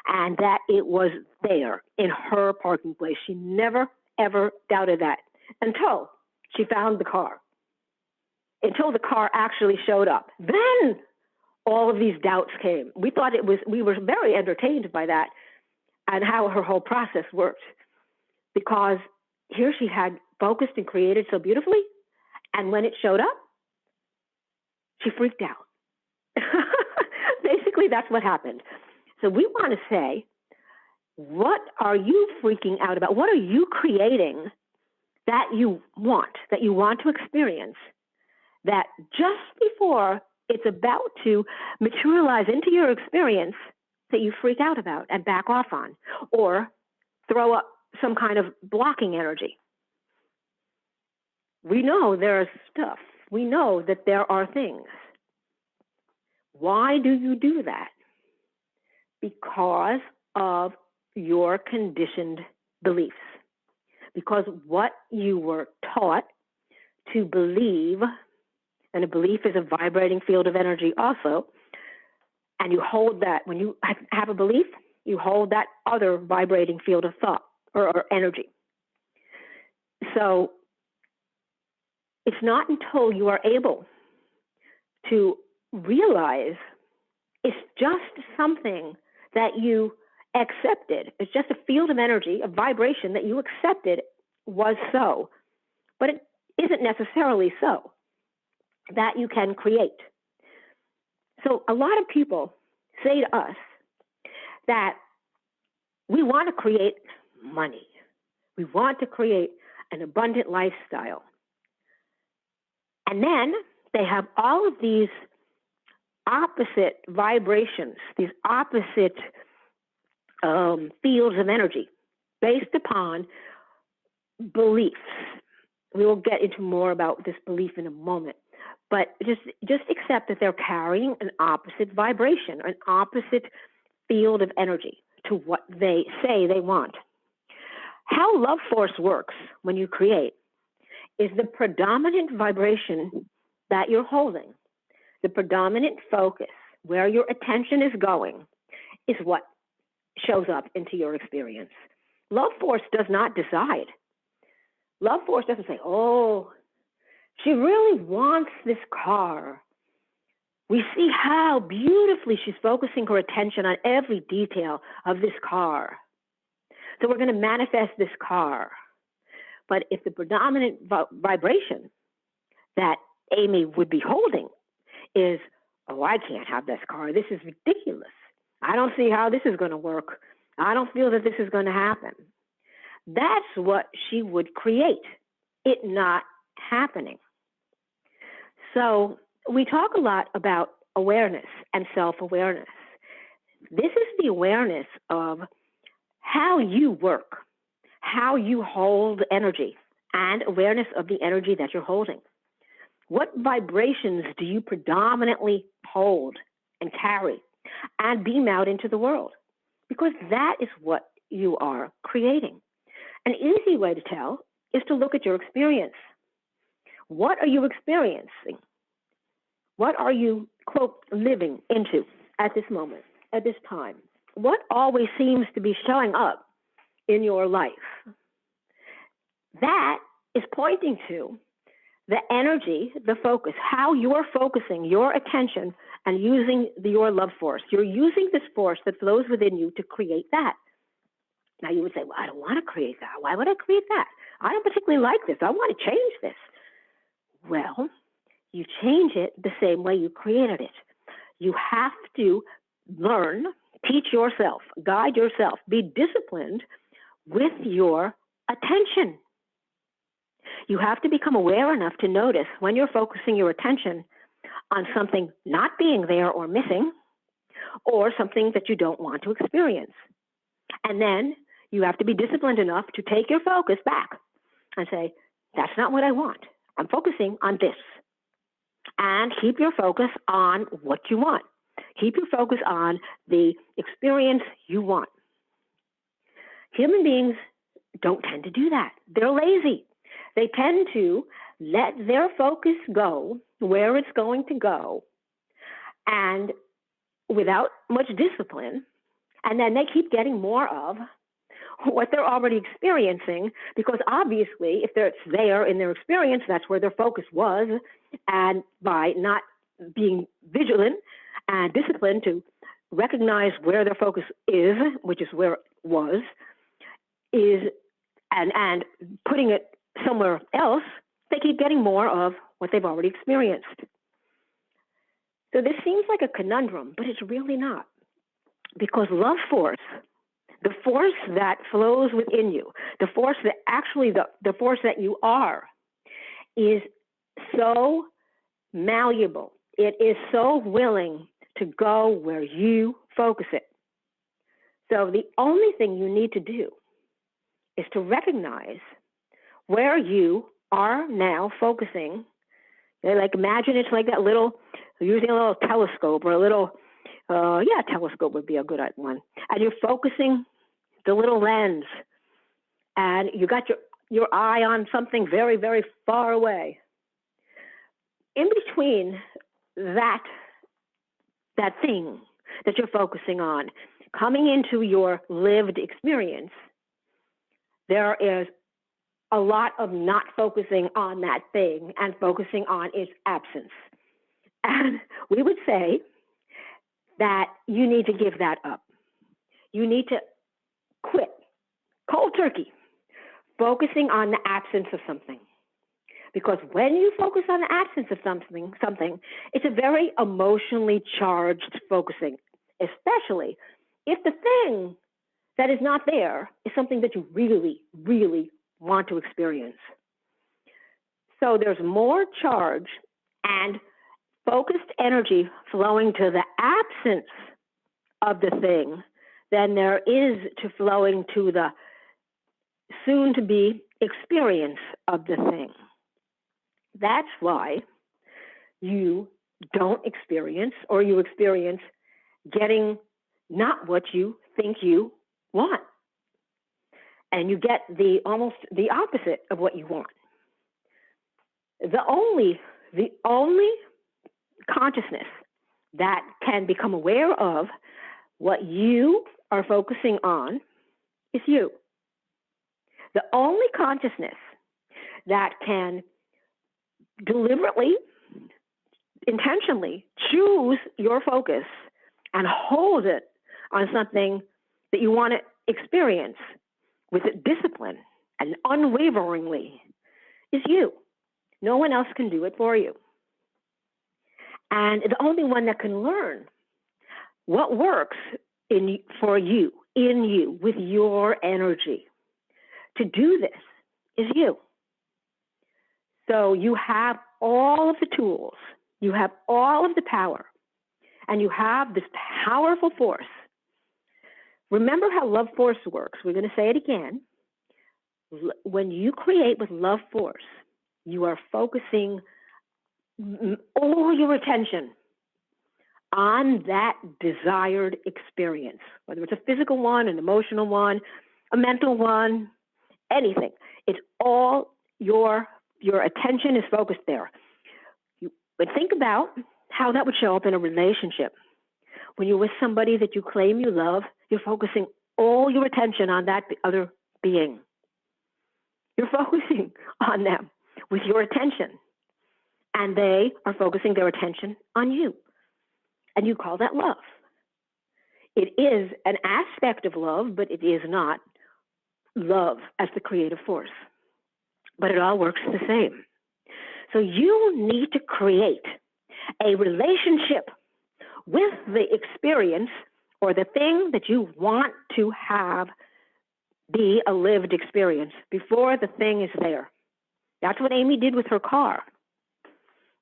and that it was there in her parking place. She never, ever doubted that until she found the car, until the car actually showed up. Then all of these doubts came. We were very entertained by that and how her whole process worked, because here she had focused and created so beautifully, and when it showed up, she freaked out. Basically, that's what happened. So we want to say, what are you freaking out about? What are you creating that you want to experience, that just before it's about to materialize into your experience, that you freak out about and back off on, or throw up some kind of blocking energy? We know there's stuff. We know that there are things. Why do you do that? Because of your conditioned beliefs. Because what you were taught to believe, and a belief is a vibrating field of energy also, and you hold that, when you have a belief, you hold that other vibrating field of thought or energy. So it's not until you are able to realize it's just something that you accepted. It's just a field of energy, a vibration that you accepted was so. but it isn't necessarily so that you can create. So a lot of people say to us that we want to create money. We want to create an abundant lifestyle. And then they have all of these opposite vibrations, these opposite fields of energy based upon beliefs. We will get into more about this belief in a moment. But just accept that they're carrying an opposite vibration, an opposite field of energy to what they say they want. How love force works when you create is the predominant vibration that you're holding, the predominant focus, where your attention is going, is what shows up into your experience. Love force does not decide. Love force doesn't say, oh, she really wants this car. We see how beautifully she's focusing her attention on every detail of this car. So we're going to manifest this car. But if the predominant vibration that Amy would be holding is, oh, I can't have this car. This is ridiculous. I don't see how this is going to work. I don't feel that this is going to happen. That's what she would create, it not happening. So we talk a lot about awareness and self-awareness. This is the awareness of how you work, how you hold energy, and awareness of the energy that you're holding. What vibrations do you predominantly hold and carry and beam out into the world? Because that is what you are creating. An easy way to tell is to look at your experience. What are you experiencing? What are you, quote, living into at this moment, at this time? What always seems to be showing up in your life? That is pointing to the energy, the focus, how you're focusing your attention and using your love force. You're using this force that flows within you to create that. Now you would say, well, I don't want to create that. Why would I create that? I don't particularly like this. I want to change this. Well, you change it the same way you created it. You have to learn, teach yourself, guide yourself, be disciplined with your attention. You have to become aware enough to notice when you're focusing your attention on something not being there or missing, or something that you don't want to experience. And then you have to be disciplined enough to take your focus back and say, that's not what I want. I'm focusing on this. And keep your focus on what you want. Keep your focus on the experience you want. Human beings don't tend to do that. They're lazy. They tend to let their focus go where it's going to go, and without much discipline, and then they keep getting more of what they're already experiencing, because obviously if it's there in their experience, that's where their focus was, and by not being vigilant and disciplined to recognize where their focus is, which is where it was, and putting it somewhere else, they keep getting more of what they've already experienced. So this seems like a conundrum, but it's really not. Because love force, the force that flows within you, the force that actually, the force that you are, is so malleable. It is so willing to go where you focus it. So the only thing you need to do is to recognize where you are now focusing. Like imagine it's like that little, using a little telescope or a little, telescope would be a good one. And you're focusing the little lens, and you got your eye on something very, very far away. In between that thing that you're focusing on, coming into your lived experience, there is a lot of not focusing on that thing and focusing on its absence. And we would say that you need to give that up. You need to quit, cold turkey, focusing on the absence of something. Because when you focus on the absence of something, it's a very emotionally charged focusing, especially if the thing that is not there is something that you really, really want to experience. So there's more charge and focused energy flowing to the absence of the thing than there is to flowing to the soon-to-be experience of the thing. That's why you don't experience, or you experience getting not what you think you want. And you get almost the opposite of what you want. The only consciousness that can become aware of what you are focusing on is you. The only consciousness that can deliberately, intentionally choose your focus and hold it on something that you want to experience with discipline and unwaveringly is you. No one else can do it for you. And the only one that can learn what works for you, in you, with your energy to do this is you. So you have all of the tools, you have all of the power, and you have this powerful force. Remember how love force works. We're going to say it again. When you create with love force, you are focusing all your attention on that desired experience, whether it's a physical one, an emotional one, a mental one, anything. It's all your attention is focused there. But think about how that would show up in a relationship. When you're with somebody that you claim you love, you're focusing all your attention on that other being. You're focusing on them with your attention. And they are focusing their attention on you. And you call that love. It is an aspect of love, but it is not love as the creative force. But it all works the same. So you need to create a relationship with the experience or the thing that you want to have be a lived experience before the thing is there. That's what Amy did with her car.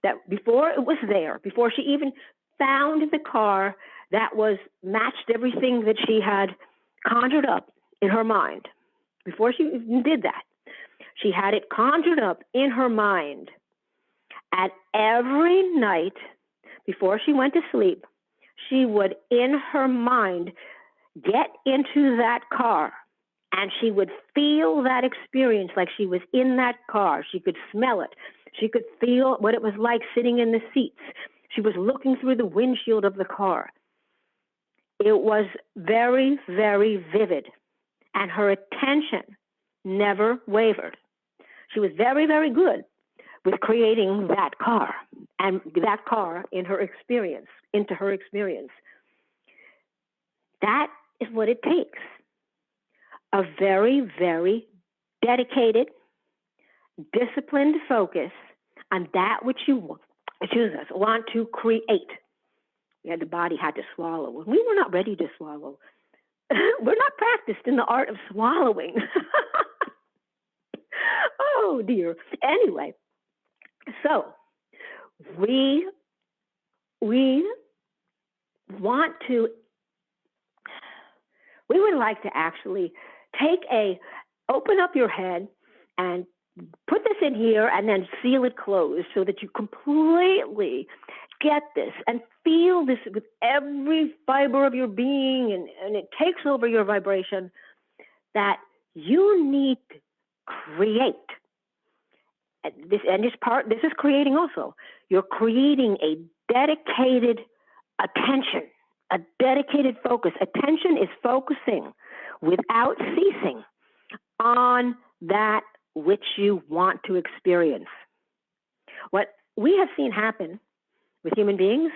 That before it was there, before she even found the car that matched everything that she had conjured up in her mind, before she even did that, she had it conjured up in her mind. And every night before she went to sleep, she would, in her mind, get into that car, and she would feel that experience like she was in that car. She could smell it. She could feel what it was like sitting in the seats. She was looking through the windshield of the car. It was very, very vivid, and her attention never wavered. She was very, very good with creating that car and that car in her experience, into her experience. That is what it takes. A very, very dedicated, disciplined focus on that which you want to create. The body had to swallow. We were not ready to swallow. We're not practiced in the art of swallowing. Oh, dear. Anyway, so we would like to actually open up your head and put this in here and then seal it closed so that you completely get this and feel this with every fiber of your being, and it takes over your vibration, that you need to create. And this is creating also. You're creating a dedicated attention, a dedicated focus. Attention is focusing without ceasing on that which you want to experience. What we have seen happen with human beings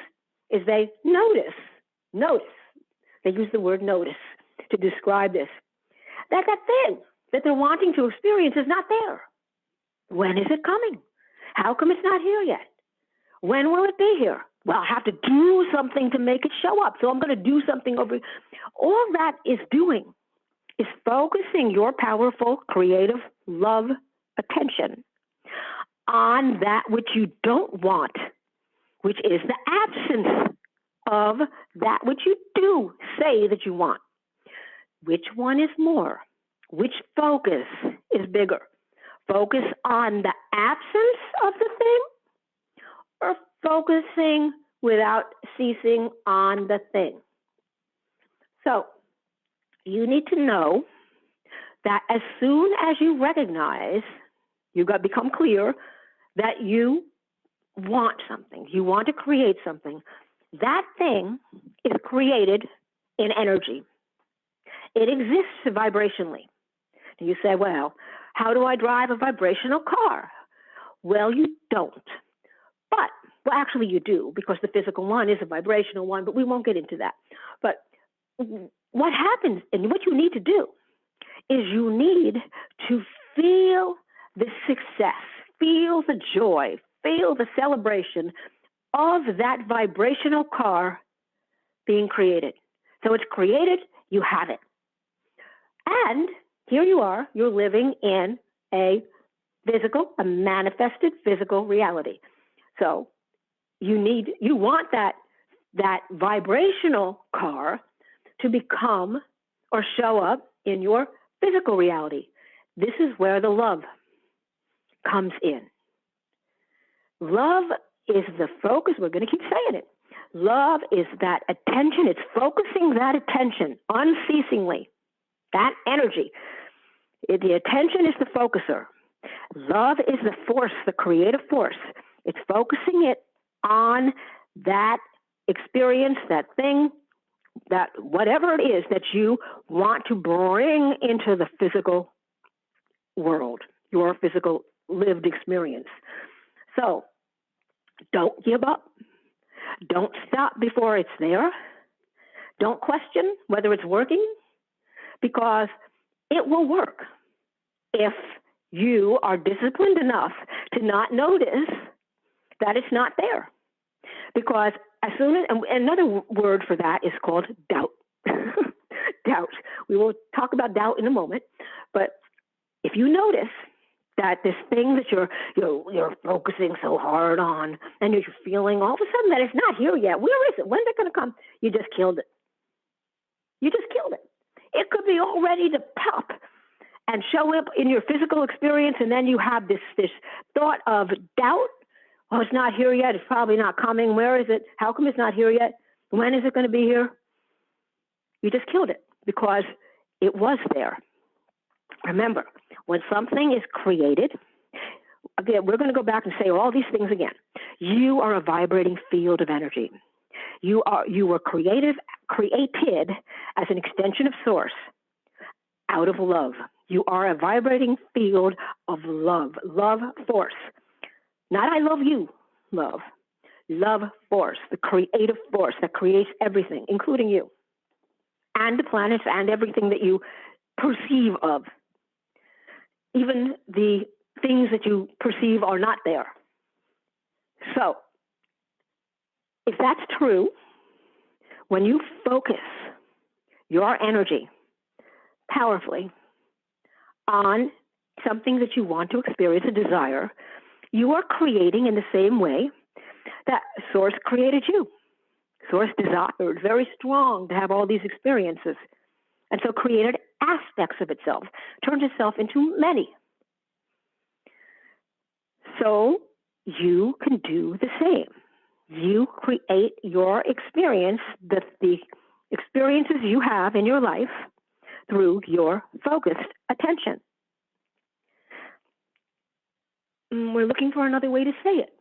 is they notice. They use the word notice to describe this. That thing that they're wanting to experience is not there. When is it coming? How come it's not here yet? When will it be here? Well, I have to do something to make it show up. So I'm going to do something over. All that is doing is focusing your powerful, creative, love attention on that which you don't want, which is the absence of that which you do say that you want. Which one is more? Which focus is bigger? Focus on the absence of the thing, or focusing without ceasing on the thing? So you need to know that as soon as you recognize, you've got to become clear that you want something, you want to create something, that thing is created in energy. It exists vibrationally. And you say, well, how do I drive a vibrational car? Well, you don't. But, well, actually you do, because the physical one is a vibrational one, but we won't get into that. But what happens, and what you need to do, is you need to feel the success, feel the joy, feel the celebration of that vibrational car being created. So it's created, you have it. And here you are, you're living in a manifested physical reality. So you want that vibrational car to become or show up in your physical reality. This is where the love comes in. Love is the focus. We're going to keep saying it. Love is that attention. It's focusing that attention unceasingly, that energy. The attention is the focuser. Love is the force, the creative force. It's focusing it on that experience, that thing, that whatever it is that you want to bring into the physical world, your physical lived experience. So don't give up. Don't stop before it's there. Don't question whether it's working, because it will work if you are disciplined enough to not notice that it's not there. Because as soon as, and another word for that is called doubt. Doubt. We will talk about doubt in a moment, but if you notice that this thing that you're focusing so hard on, and you're feeling all of a sudden that it's not here yet, where is it? When's it going to come? You just killed it. You just killed it. It could be all ready to pop and show up in your physical experience, and then you have this thought of doubt. Oh, it's not here yet. It's probably not coming. Where is it? How come it's not here yet? When is it going to be here? You just killed it because it was there. Remember, when something is created, again, we're going to go back and say all these things again. You are a vibrating field of energy. You were created as an extension of source out of love. You are a vibrating field of love force. Not I love you, love force, the creative force that creates everything, including you, and the planets and everything that you perceive of. Even the things that you perceive are not there. So, if that's true, when you focus your energy powerfully on something that you want to experience, a desire, you are creating in the same way that Source created you. Source desired very strong to have all these experiences, and so created aspects of itself, turned itself into many. So you can do the same. You create your experience, the experiences you have in your life, through your focused attention. We're looking for another way to say it,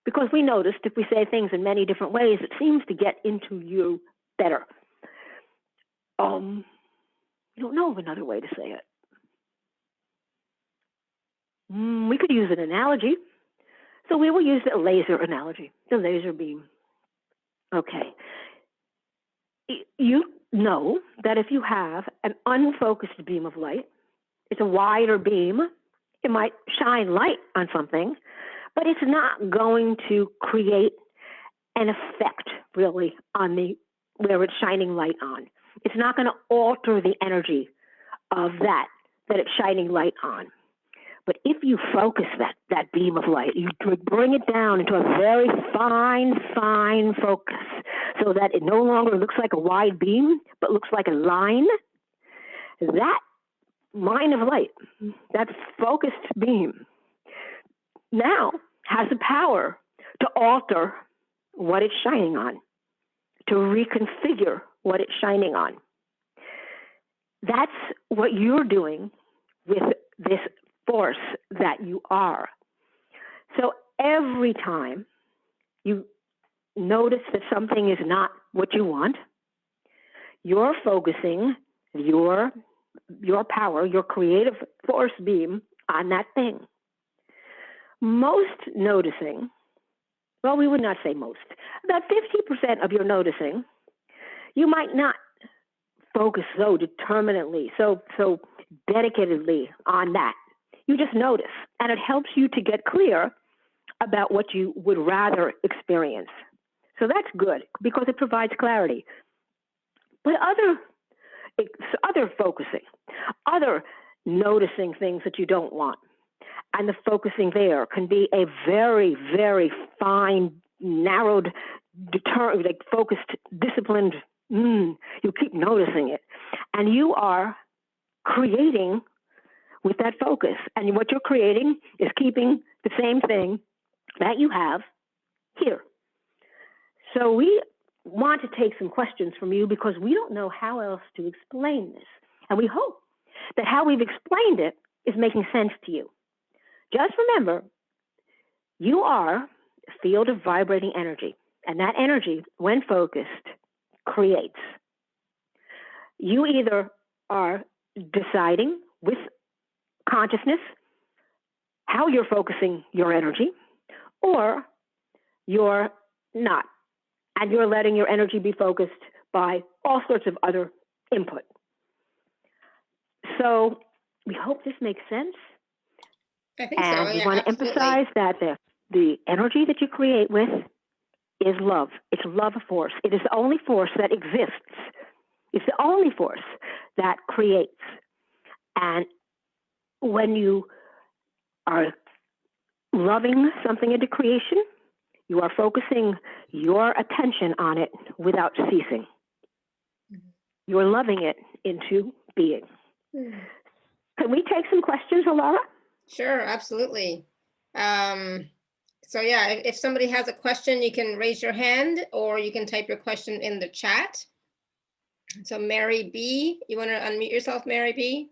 because we noticed if we say things in many different ways, it seems to get into you better. We don't know of another way to say it. We could use an analogy. So we will use the laser analogy, the laser beam. Okay. You know that if you have an unfocused beam of light, it's a wider beam, It might shine light on something, but it's not going to create an effect really on where it's shining light on. It's not going to alter the energy of that it's shining light on. But if you focus that beam of light, you bring it down into a very fine focus so that it no longer looks like a wide beam, but looks like a line. That line of light, that focused beam, now has the power to alter what it's shining on, to reconfigure what it's shining on. That's what you're doing with this force that you are. So every time you notice that something is not what you want, you're focusing your power, your creative force beam on that thing. Most noticing, well, we would not say most, about 50% of your noticing, you might not focus so determinately, so dedicatedly on that. You just notice, and it helps you to get clear about what you would rather experience. So that's good because it provides clarity. But other focusing, other noticing things that you don't want, and the focusing there can be a very, very fine, narrowed, focused, disciplined. You keep noticing it, and you are creating with that focus. And what you're creating is keeping the same thing that you have here. So we want to take some questions from you because we don't know how else to explain this. And we hope that how we've explained it is making sense to you. Just remember, you are a field of vibrating energy, and that energy, when focused, creates. You either are deciding with consciousness how you're focusing your energy, or you're not, and you're letting your energy be focused by all sorts of other input. So we hope this makes sense. I think so. And we Yeah, want to absolutely. emphasize that the energy that you create with is love. It's love force. It is the only force that exists. It's the only force that creates. And when you are loving something into creation, you are focusing your attention on it without ceasing. You're loving it into being. Can we take some questions, Laura? Sure, absolutely. So yeah, if somebody has a question, you can raise your hand or you can type your question in the chat. So Mary B, you want to unmute yourself, Mary B?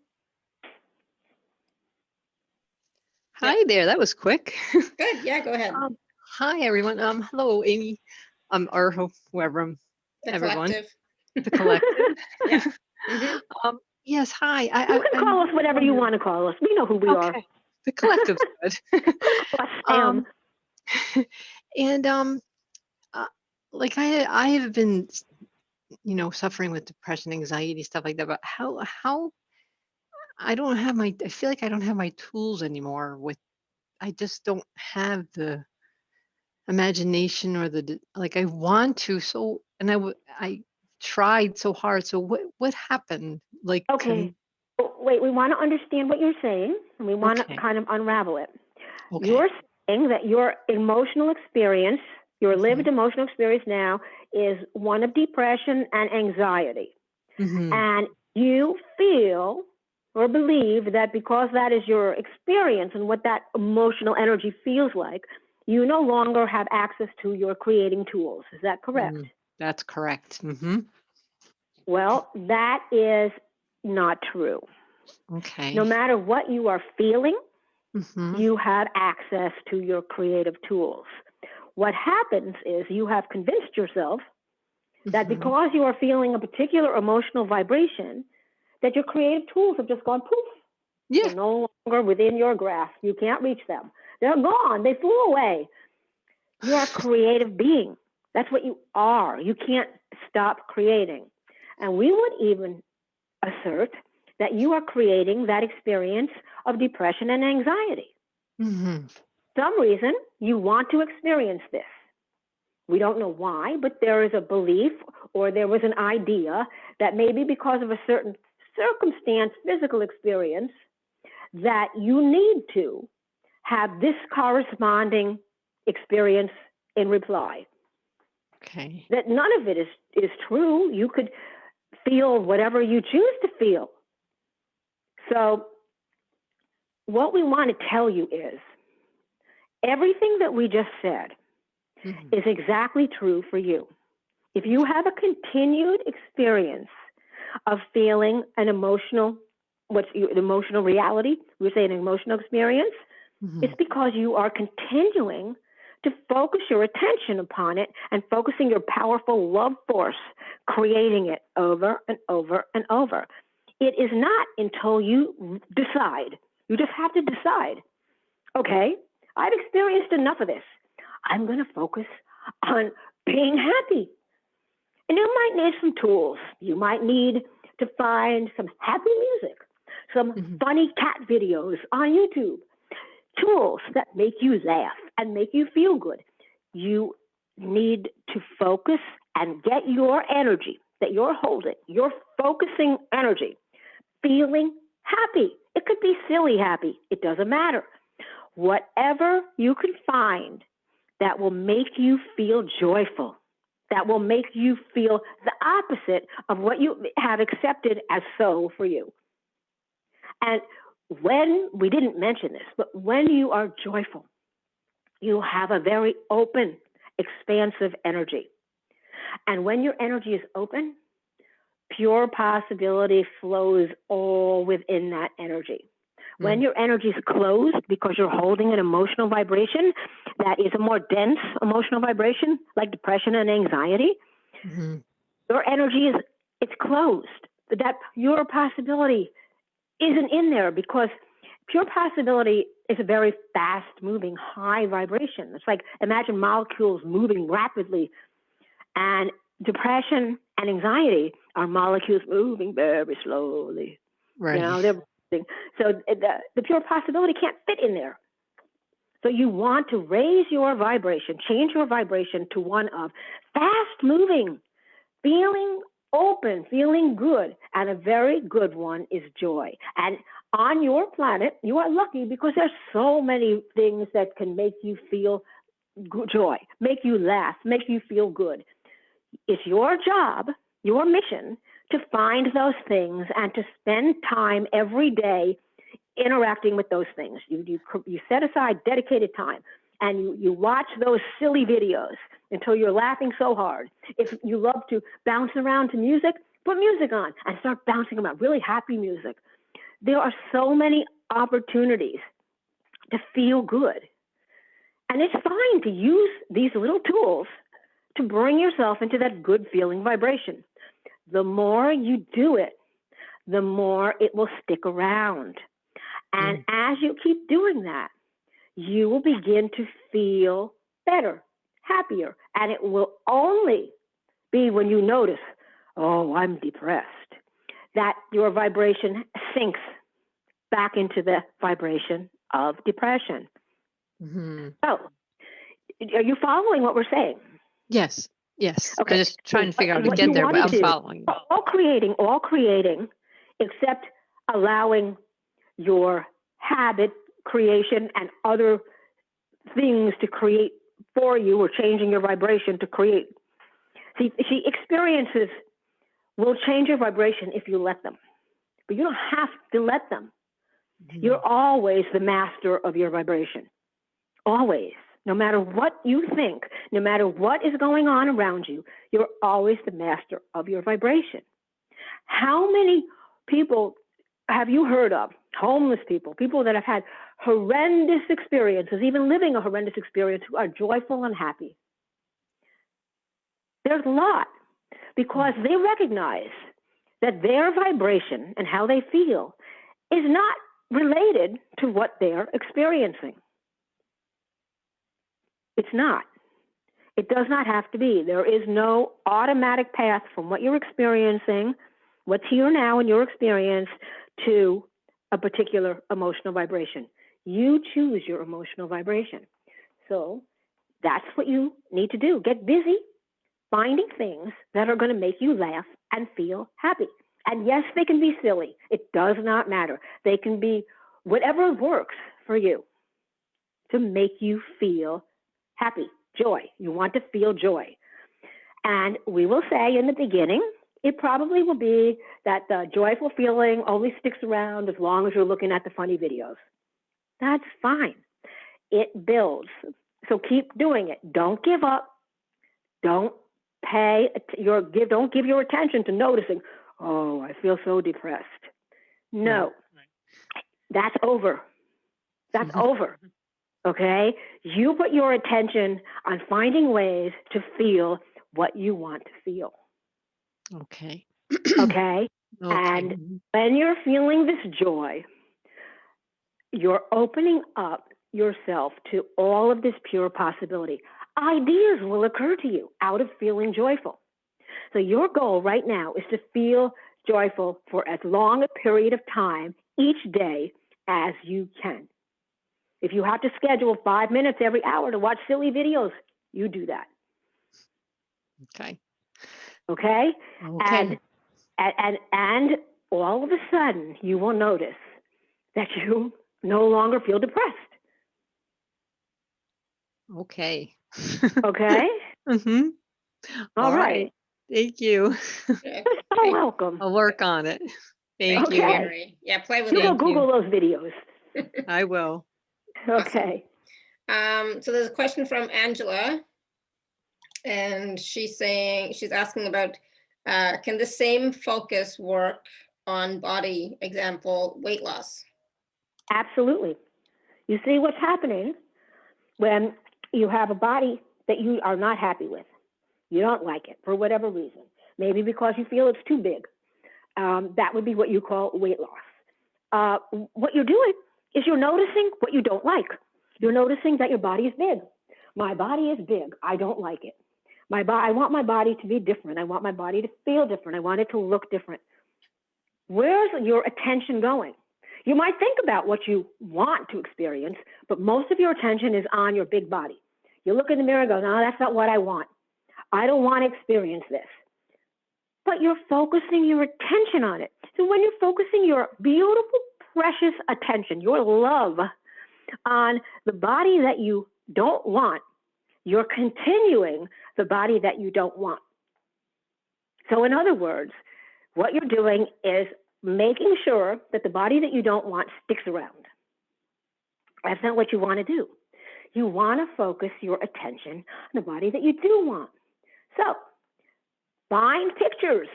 Hi there, that was quick. Good, yeah, go ahead. Hi everyone. Hello Amy. Or whoever everyone. Collective. The collective. Yeah. Mm-hmm. Yes, hi. You can call us whatever you want to call us. We know who we are. The collective's good. And like I have been, suffering with depression, anxiety, stuff like that. But how I feel like I don't have my tools anymore. I just don't have the imagination or I want to. So, and I tried so hard. So what happened? Okay. Wait, we want to understand what you're saying, and we want to kind of unravel it. Okay. You're saying that your emotional experience, your lived emotional experience now, is one of depression and anxiety. And you feel or believe that because that is your experience and what that emotional energy feels like, you no longer have access to your creating tools. Is that correct? That's correct. Well, that is not true. Okay. No matter what you are feeling, you have access to your creative tools. What happens is you have convinced yourself that because you are feeling a particular emotional vibration, that your creative tools have just gone poof. Yeah. They're no longer within your grasp. You can't reach them. They're gone. They flew away. You are a creative being. That's what you are. You can't stop creating. And we would even assert that you are creating that experience of depression and anxiety. Mm-hmm. Some reason you want to experience this. We don't know why, but there is a belief or there was an idea that maybe because of a certain circumstance, physical experience, that you need to have this corresponding experience in reply. Okay. That none of it is true. You could feel whatever you choose to feel. So what we want to tell you is everything that we just said is exactly true for you. If you have a continued experience of feeling an emotional, an emotional reality, we say an emotional experience, it's because you are continuing to focus your attention upon it and focusing your powerful love force, creating it over and over and over. It is not until you decide. You just have to decide, okay, I've experienced enough of this. I'm going to focus on being happy. And you might need some tools. You might need to find some happy music, some funny cat videos on YouTube, tools that make you laugh and make you feel good. You need to focus and get your energy that you're holding, your focusing energy, feeling happy. It could be silly happy. It doesn't matter. Whatever you can find that will make you feel joyful, that will make you feel the opposite of what you have accepted as so for you. And when, we didn't mention this, but when you are joyful, you have a very open, expansive energy. And when your energy is open, pure possibility flows all within that energy. When your energy is closed because you're holding an emotional vibration that is a more dense emotional vibration, like depression and anxiety, your energy it's closed. That pure possibility isn't in there because pure possibility is a very fast-moving, high vibration. It's like, imagine molecules moving rapidly, and depression and anxiety are molecules moving very slowly. Right. You know, they're so the pure possibility can't fit in there. So you want to raise your vibration, change your vibration to one of fast-moving, feeling open, feeling good, and a very good one is joy. And on your planet, you are lucky because there's so many things that can make you feel joy, make you laugh, make you feel good. It's your job, your mission, to find those things and to spend time every day interacting with those things. You set aside dedicated time and you watch those silly videos until you're laughing so hard. If you love to bounce around to music, put music on and start bouncing around, really happy music. There are so many opportunities to feel good. And it's fine to use these little tools to bring yourself into that good feeling vibration. The more you do it, the more it will stick around. And as you keep doing that, you will begin to feel better, happier. And it will only be when you notice, oh, I'm depressed, that your vibration sinks back into the vibration of depression. So, are you following what we're saying? Yes. Yes. Okay. I'm just trying to figure out how to What get you there, want but I'm to do, following. all creating, except allowing your habit creation and other things to create for you, or changing your vibration to create. See, experiences will change your vibration if you let them, but you don't have to let them. You're always the master of your vibration. Always. No matter what you think, no matter what is going on around you, you're always the master of your vibration. How many people have you heard of? Homeless people, people that have had horrendous experiences, even living a horrendous experience, who are joyful and happy. There's a lot, because they recognize that their vibration and how they feel is not related to what they're experiencing. It's not. It does not have to be. There is no automatic path from what you're experiencing, what's here now in your experience, to a particular emotional vibration. You choose your emotional vibration. So that's what you need to do. Get busy finding things that are going to make you laugh and feel happy. And yes, they can be silly. It does not matter. They can be whatever works for you to make you feel happy, joy. You want to feel joy. And we will say in the beginning, it probably will be that the joyful feeling only sticks around as long as you're looking at the funny videos. That's fine. It builds. So keep doing it. Don't give up. Don't don't give your attention to noticing, oh, I feel so depressed. No, that's over. That's over. Okay? You put your attention on finding ways to feel what you want to feel. Okay. Okay? And when you're feeling this joy, you're opening up yourself to all of this pure possibility. Ideas will occur to you out of feeling joyful. So your goal right now is to feel joyful for as long a period of time each day as you can. If you have to schedule 5 minutes every hour to watch silly videos, you do that. Okay. Okay? Okay. And all of a sudden, you will notice that you no longer feel depressed. Okay. Okay? Mm-hmm. All right. Thank you. Okay. You're so welcome. I'll work on it. Thank Thank you, you. Mary. Yeah, play with You it. go Google those videos. I will. Okay. So there's a question from Angela, and she's asking about, can the same focus work on body, example, weight loss? Absolutely. You see what's happening when you have a body that you are not happy with. You don't like it for whatever reason. Maybe because you feel it's too big. That would be what you call weight loss. What you're doing is you're noticing what you don't like. You're noticing that your body is big. My body is big. I don't like it. I want my body to be different. I want my body to feel different. I want it to look different. Where's your attention going? You might think about what you want to experience, but most of your attention is on your big body. You look in the mirror and go, no, that's not what I want. I don't want to experience this. But you're focusing your attention on it. So when you're focusing your beautiful, precious attention, your love on the body that you don't want, you're continuing the body that you don't want. So in other words, what you're doing is making sure that the body that you don't want sticks around. That's not what you want to do. You want to focus your attention on the body that you do want. So find pictures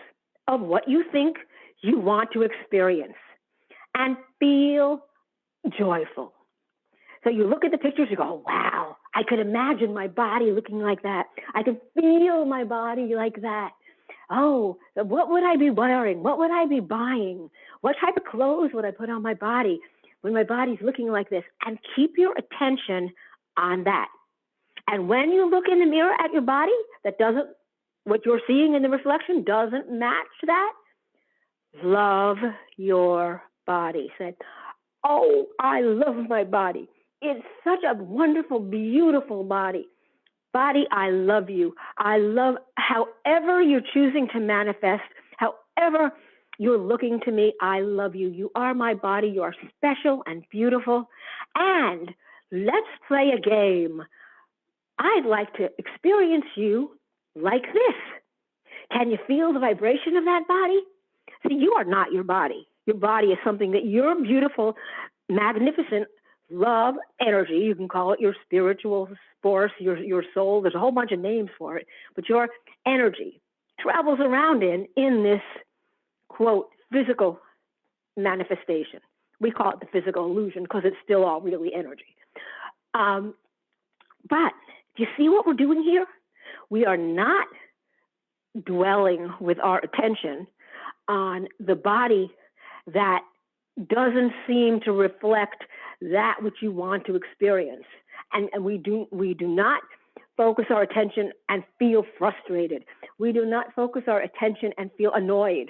of what you think you want to experience and feel joyful. So you look at the pictures, you go, wow, I could imagine my body looking like that. I could feel my body like that. Oh, what would I be wearing? What would I be buying? What type of clothes would I put on my body when my body's looking like this? And keep your attention on that. And when you look in the mirror at your body, what you're seeing in the reflection doesn't match that, love your body. Say, oh, I love my body. It's such a wonderful, beautiful body. Body, I love you. I love however you're choosing to manifest, however you're looking to me, I love you. You are my body. You are special and beautiful. And let's play a game. I'd like to experience you like this. Can you feel the vibration of that body? See, you are not your body. Your body is something that your beautiful, magnificent love energy, you can call it your spiritual force, your soul, there's a whole bunch of names for it, but your energy travels around in this, quote, physical manifestation. We call it the physical illusion because it's still all really energy. But do you see what we're doing here? We are not dwelling with our attention on the body that doesn't seem to reflect that which you want to experience. And we do not focus our attention and feel frustrated. We do not focus our attention and feel annoyed.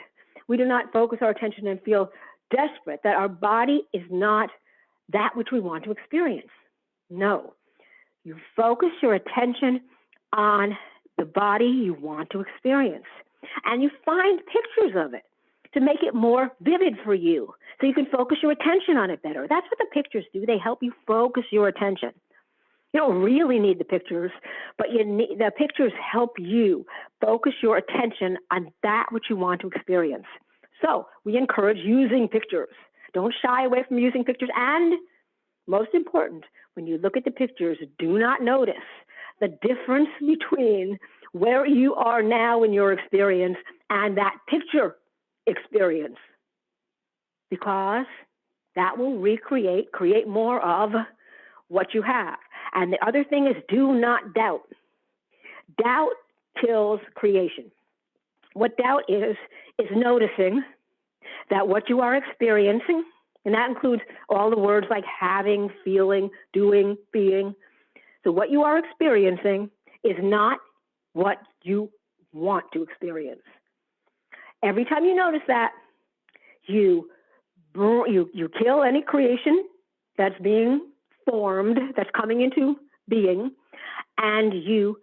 We do not focus our attention and feel desperate that our body is not that which we want to experience. No, you focus your attention on the body you want to experience, and you find pictures of it to make it more vivid for you so you can focus your attention on it better. That's what the pictures do. They help you focus your attention. You don't really need the pictures, but the pictures help you focus your attention on that which you want to experience. So we encourage using pictures. Don't shy away from using pictures. And most important, when you look at the pictures, do not notice the difference between where you are now in your experience and that picture experience, because that will create more of what you have. And the other thing is, do not doubt. Doubt kills creation. What doubt is noticing that what you are experiencing, and that includes all the words like having, feeling, doing, being. So what you are experiencing is not what you want to experience. Every time you notice that, you kill any creation that's being formed, that's coming into being, and you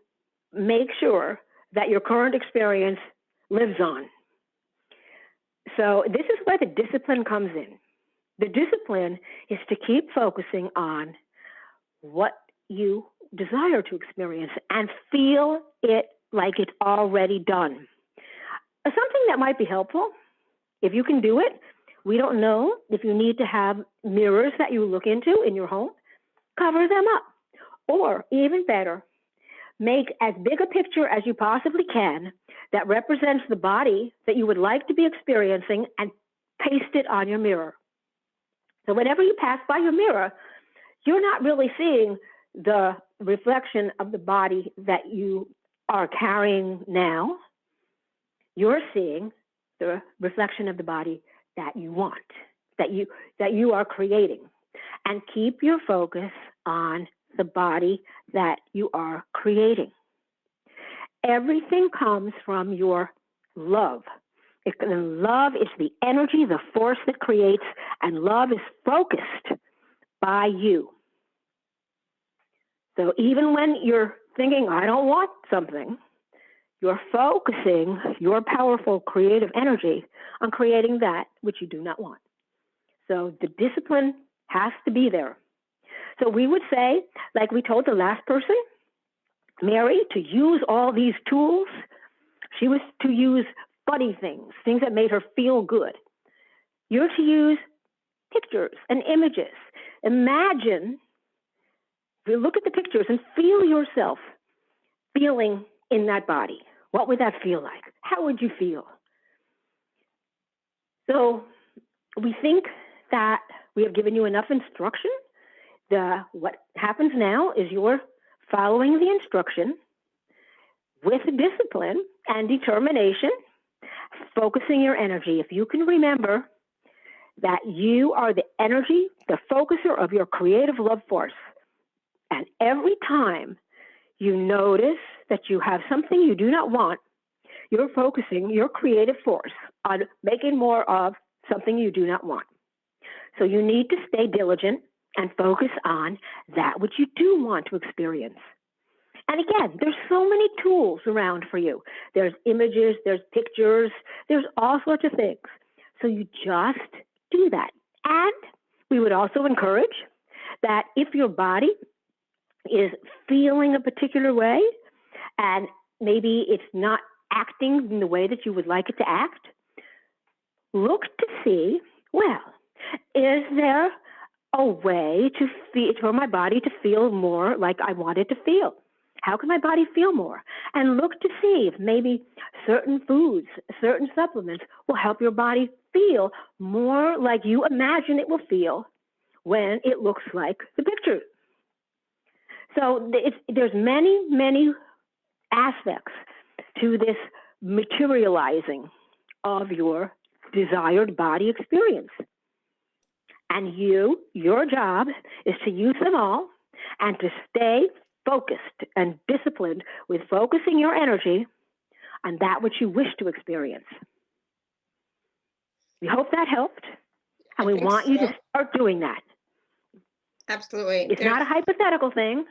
make sure that your current experience lives on. So this is where the discipline comes in. The discipline is to keep focusing on what you desire to experience and feel it like it's already done. Something that might be helpful, if you can do it, we don't know if you need to have mirrors that you look into in your home, cover them up. Or even better, make as big a picture as you possibly can that represents the body that you would like to be experiencing and paste it on your mirror. So whenever you pass by your mirror, you're not really seeing the reflection of the body that you are carrying now. You're seeing the reflection of the body that you want, that you are creating. And keep your focus on the body that you are creating. Everything comes from your love. Love is the energy, the force that creates, and love is focused by you. So even when you're thinking, I don't want something, you're focusing your powerful creative energy on creating that which you do not want. So the discipline has to be there. So we would say, like we told the last person, Mary, to use all these tools. She was to use funny things that made her feel good. You're to use pictures and images. Imagine, if you look at the pictures and feel yourself feeling in that body. What would that feel like? How would you feel? So we think that we have given you enough instruction. What happens now is you're following the instruction with discipline and determination, focusing your energy. If you can remember that you are the energy, the focuser of your creative love force, and every time you notice that you have something you do not want, you're focusing your creative force on making more of something you do not want. So you need to stay diligent and focus on that which you do want to experience. And again, there's so many tools around for you. There's images, there's pictures, there's all sorts of things. So you just do that. And we would also encourage that if your body is feeling a particular way and maybe it's not acting in the way that you would like it to act, look to see, well, is there a way for my body to feel more like I want it to feel? How can my body feel more? And look to see if maybe certain foods, certain supplements will help your body feel more like you imagine it will feel when it looks like the picture. So there's many, many aspects to this materializing of your desired body experience. And your job is to use them all and to stay focused and disciplined with focusing your energy on that which you wish to experience. We hope that helped. And we want you to start doing that. Absolutely. It's not a hypothetical thing.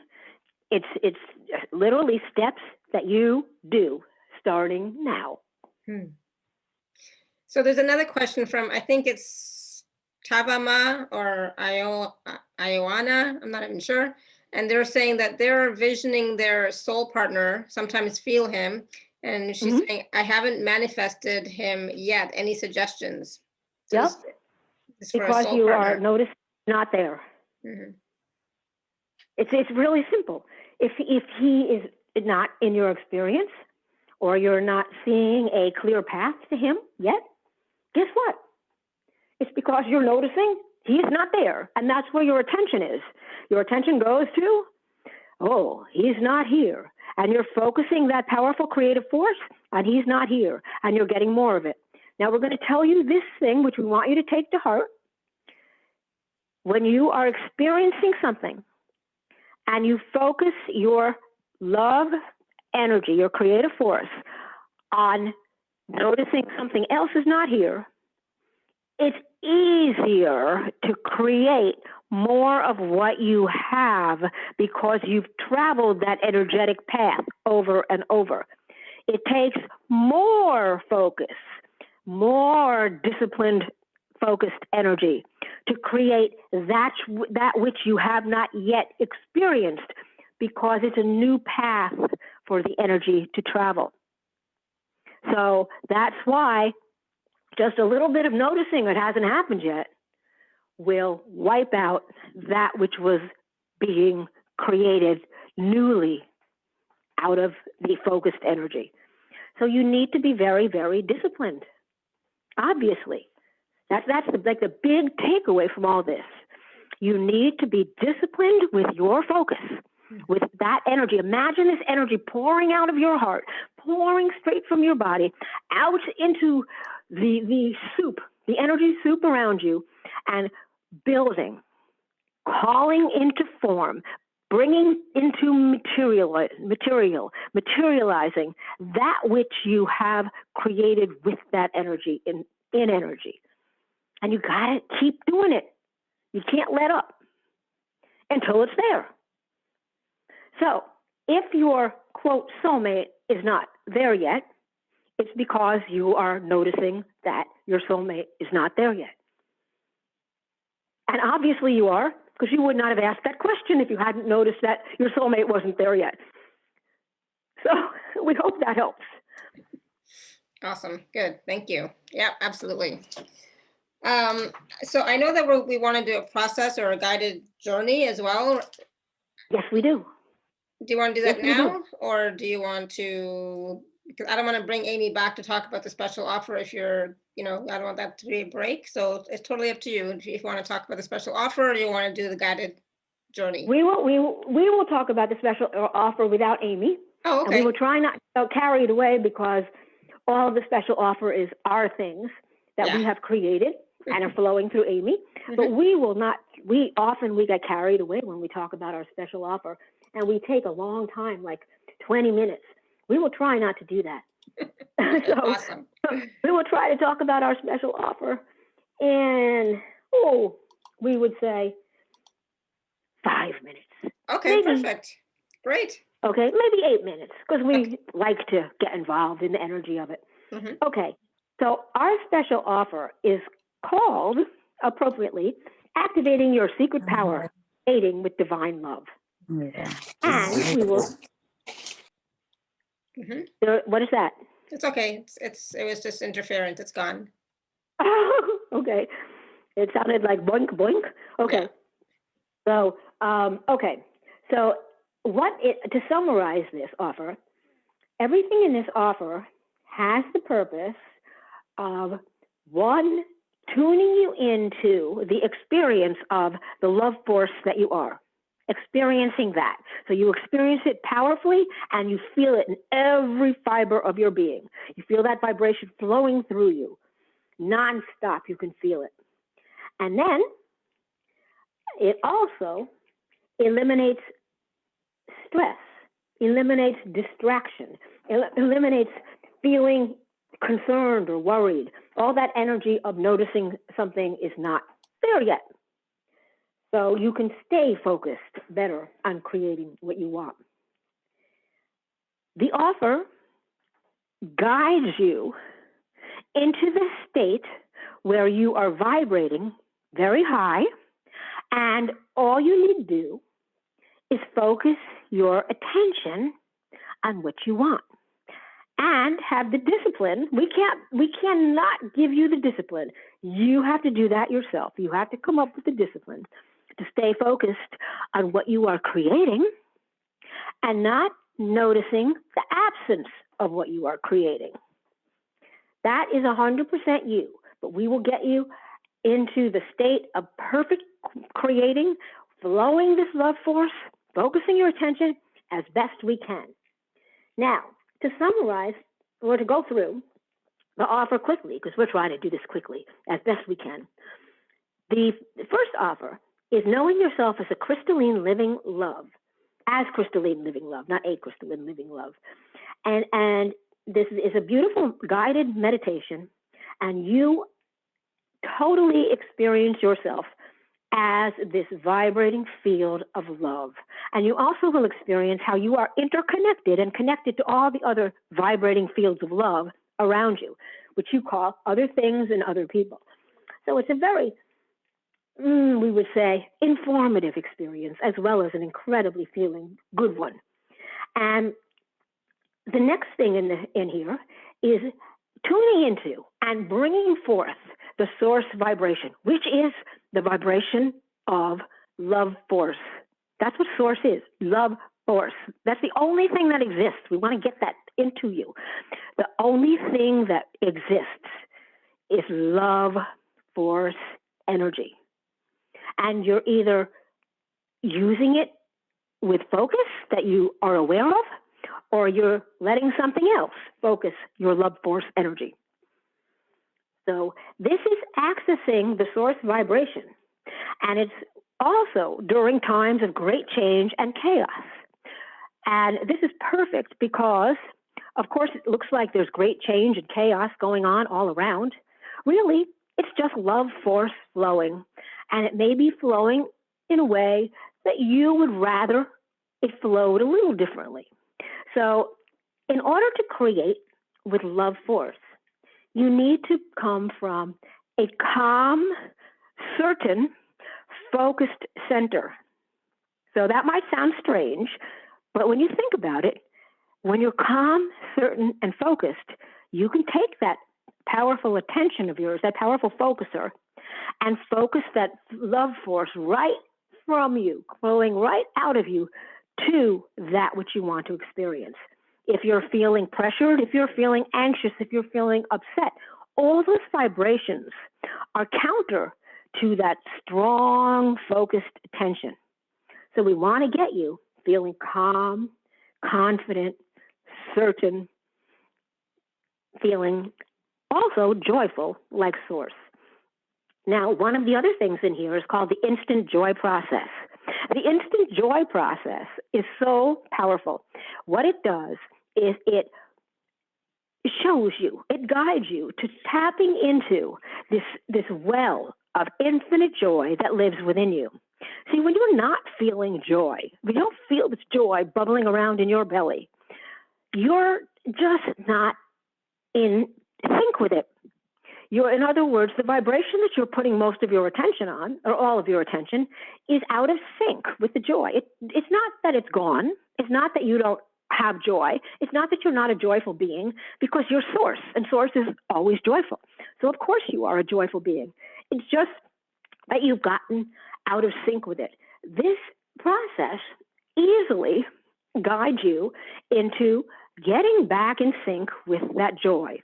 It's literally steps that you do starting now. So there's another question from, I think it's Tabama or Ioana, I'm not even sure. And they're saying that they're visioning their soul partner, sometimes feel him. And she's saying, I haven't manifested him yet. Any suggestions? So Yep. this for a Because soul you partner. are noticed not there. It's really simple. If he is not in your experience, or you're not seeing a clear path to him yet, guess what? It's because you're noticing he's not there. And that's where your attention is. Your attention goes to, oh, he's not here. And you're focusing that powerful creative force, and he's not here. And you're getting more of it. Now we're going to tell you this thing, which we want you to take to heart. When you are experiencing something, and you focus your love energy, your creative force, on noticing something else is not here, it's easier to create more of what you have because you've traveled that energetic path over and over. It takes more focus, more disciplined, focused energy to create that which you have not yet experienced, because it's a new path for the energy to travel. So that's why just a little bit of noticing it hasn't happened yet will wipe out that which was being created newly out of the focused energy. So you need to be very, very disciplined. Obviously, that's the big takeaway from all this. You need to be disciplined with your focus, with that energy. Imagine this energy pouring out of your heart, pouring straight from your body out into the soup, the energy soup around you, and building, calling into form, bringing into materializing that which you have created with that energy, in energy. And you got to keep doing it. You can't let up until it's there. So if your, quote, soulmate is not there yet, it's because you are noticing that your soulmate is not there yet. And obviously you are, because you would not have asked that question if you hadn't noticed that your soulmate wasn't there yet. So we hope that helps. Awesome. Good. Thank you. Yeah, absolutely. So I know that we want to do a process or a guided journey as well. Yes, we do. Do you want to do that Yes, now, or do you want to, because I don't want to bring Amy back to talk about the special offer if you're, I don't want that to be a break. So it's totally up to you if you want to talk about the special offer, or you want to do the guided journey. We will talk about the special offer without Amy. Oh, okay. And we will try not to carry it away, because all of the special offer is our things that we have created and are flowing through Amy. But we will not, we get carried away when we talk about our special offer, and we take a long time, like 20 minutes. We will try not to do that. So awesome. We will try to talk about our special offer in, we would say 5 minutes. Okay, perfect. Great. Okay, maybe 8 minutes, because we like to get involved in the energy of it. Okay, so our special offer is called, appropriately, Activating Your Secret Power, Dating with Divine Love. And we will, what is that? It's okay. It was just interference. It's gone. Okay. It sounded like boink, boink. Okay. Yeah. So, So to summarize this offer, everything in this offer has the purpose of, one, tuning you into the experience of the love force that you are, experiencing that. So you experience it powerfully, and you feel it in every fiber of your being. You feel that vibration flowing through you, nonstop. You can feel it. And then it also eliminates stress, eliminates distraction, eliminates feeling concerned or worried. All that energy of noticing something is not there yet. So you can stay focused better on creating what you want. The offer guides you into the state where you are vibrating very high, and all you need to do is focus your attention on what you want and have the discipline. We cannot give you the discipline. You have to do that yourself. You have to come up with the discipline to stay focused on what you are creating and not noticing the absence of what you are creating. That is 100% you, but we will get you into the state of perfect creating, flowing this love force, focusing your attention as best we can. Now, to summarize, or to go through the offer quickly, because we're trying to do this quickly as best we can. The first offer is knowing yourself as a crystalline living love, as crystalline living love, not a crystalline living love. And this is a beautiful guided meditation, and you totally experience yourself as this vibrating field of love. And you also will experience how you are interconnected and connected to all the other vibrating fields of love around you, which you call other things and other people. So it's a very, we would say, informative experience, as well as an incredibly feeling good one. And the next thing in here is tuning into and bringing forth the source vibration, which is the vibration of love force. That's what source is, love force. That's the only thing that exists. We want to get that into you. The only thing that exists is love force energy. And you're either using it with focus that you are aware of, or you're letting something else focus your love force energy. So this is accessing the source vibration, and it's also during times of great change and chaos. And this is perfect because, of course, it looks like there's great change and chaos going on all around. Really, it's just love force flowing, and it may be flowing in a way that you would rather it flowed a little differently. So in order to create with love force, you need to come from a calm, certain, focused center. So that might sound strange, but when you think about it, when you're calm, certain, and focused, you can take that powerful attention of yours, that powerful focuser, and focus that love force right from you, flowing right out of you to that which you want to experience. If you're feeling pressured, if you're feeling anxious, if you're feeling upset, all those vibrations are counter to that strong, focused attention. So we want to get you feeling calm, confident, certain, feeling also joyful like source. Now, one of the other things in here is called the instant joy process. The instant joy process is so powerful. What it does is it shows you, it guides you to tapping into this well of infinite joy that lives within you. See, when you're not feeling joy, when you don't feel this joy bubbling around in your belly, you're just not in sync with it. In other words, the vibration that you're putting most of your attention on, or all of your attention, is out of sync with the joy. It's not that it's gone. It's not that you don't have joy. It's not that you're not a joyful being, because you're source, and source is always joyful. So of course you are a joyful being. It's just that you've gotten out of sync with it. This process easily guides you into getting back in sync with that joy,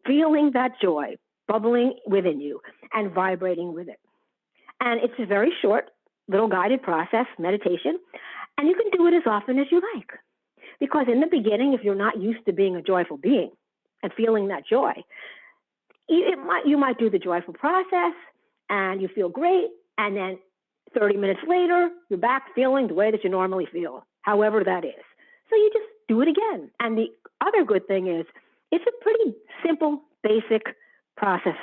feeling that joy bubbling within you and vibrating with it. And it's a very short, little guided process, meditation, and you can do it as often as you like. Because in the beginning, if you're not used to being a joyful being and feeling that joy, you might do the joyful process and you feel great, and then 30 minutes later, you're back feeling the way that you normally feel, however that is. So you just do it again. And the other good thing is, it's a pretty simple, basic process,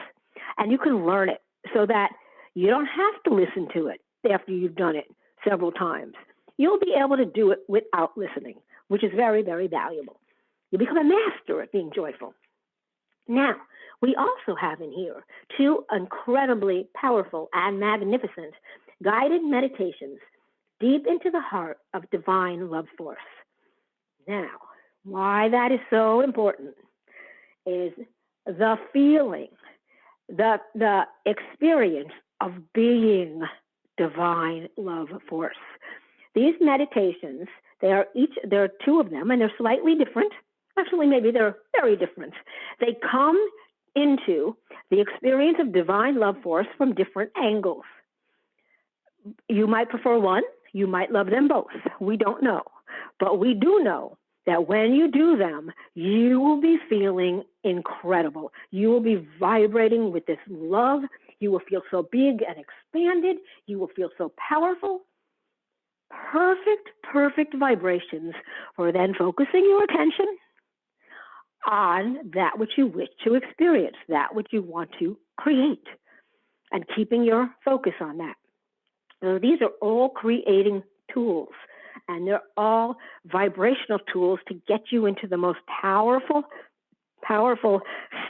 and you can learn it so that You don't have to listen to it after you've done it several times. You'll be able to do it without listening, which is very, very valuable. You become a master at being joyful. Now, we also have in here 2 incredibly powerful and magnificent guided meditations deep into the heart of divine love force. Now, why that is so important is the feeling, the experience of being divine love force. These meditations, there are 2 of them, and they're slightly different. Actually, maybe they're very different. They come into the experience of divine love force from different angles. You might prefer one, you might love them both. We don't know. But we do know that when you do them, you will be feeling incredible. You will be vibrating with this love. You will feel so big and expanded. You will feel so powerful. Perfect vibrations for then focusing your attention on that which you wish to experience, that which you want to create, and keeping your focus on that. So these are all creating tools, and they're all vibrational tools to get you into the most powerful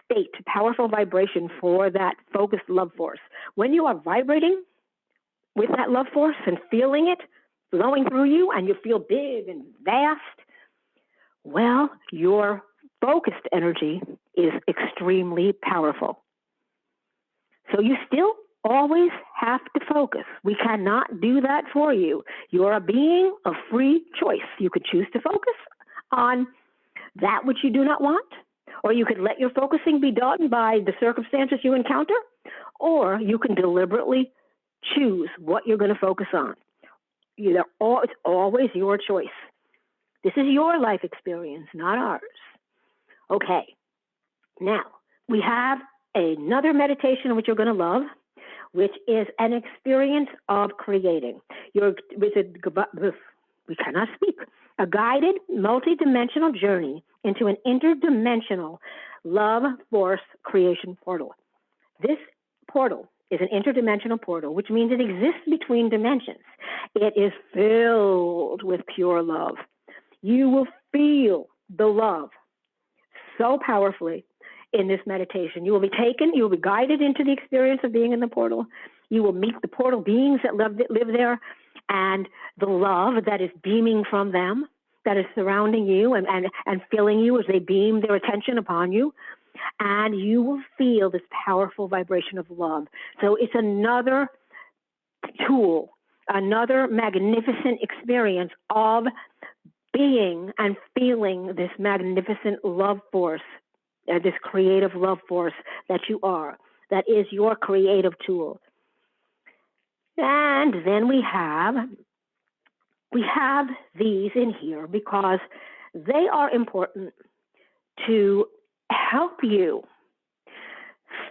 state, powerful vibration for that focused love force. When you are vibrating with that love force and feeling it flowing through you, and you feel big and vast, well, your focused energy is extremely powerful. So you still always have to focus. We cannot do that for you. You're a being of free choice. You could choose to focus on that which you do not want, or you could let your focusing be done by the circumstances you encounter, or you can deliberately choose what you're going to focus on. It's always your choice. This is your life experience, not ours. Okay, now we have another meditation which you're going to love, which is an experience of creating. We cannot speak. A guided, multidimensional journey into an interdimensional love force creation portal. This portal is an interdimensional portal, which means it exists between dimensions. It is filled with pure love. You will feel the love so powerfully in this meditation. You will be guided into the experience of being in the portal. You will meet the portal beings that live there, and the love that is beaming from them, that is surrounding you and filling you as they beam their attention upon you. And you will feel this powerful vibration of love. So it's another tool, another magnificent experience of being and feeling this magnificent love force, this creative love force that you are, that is your creative tool. And then we have these in here because they are important to help you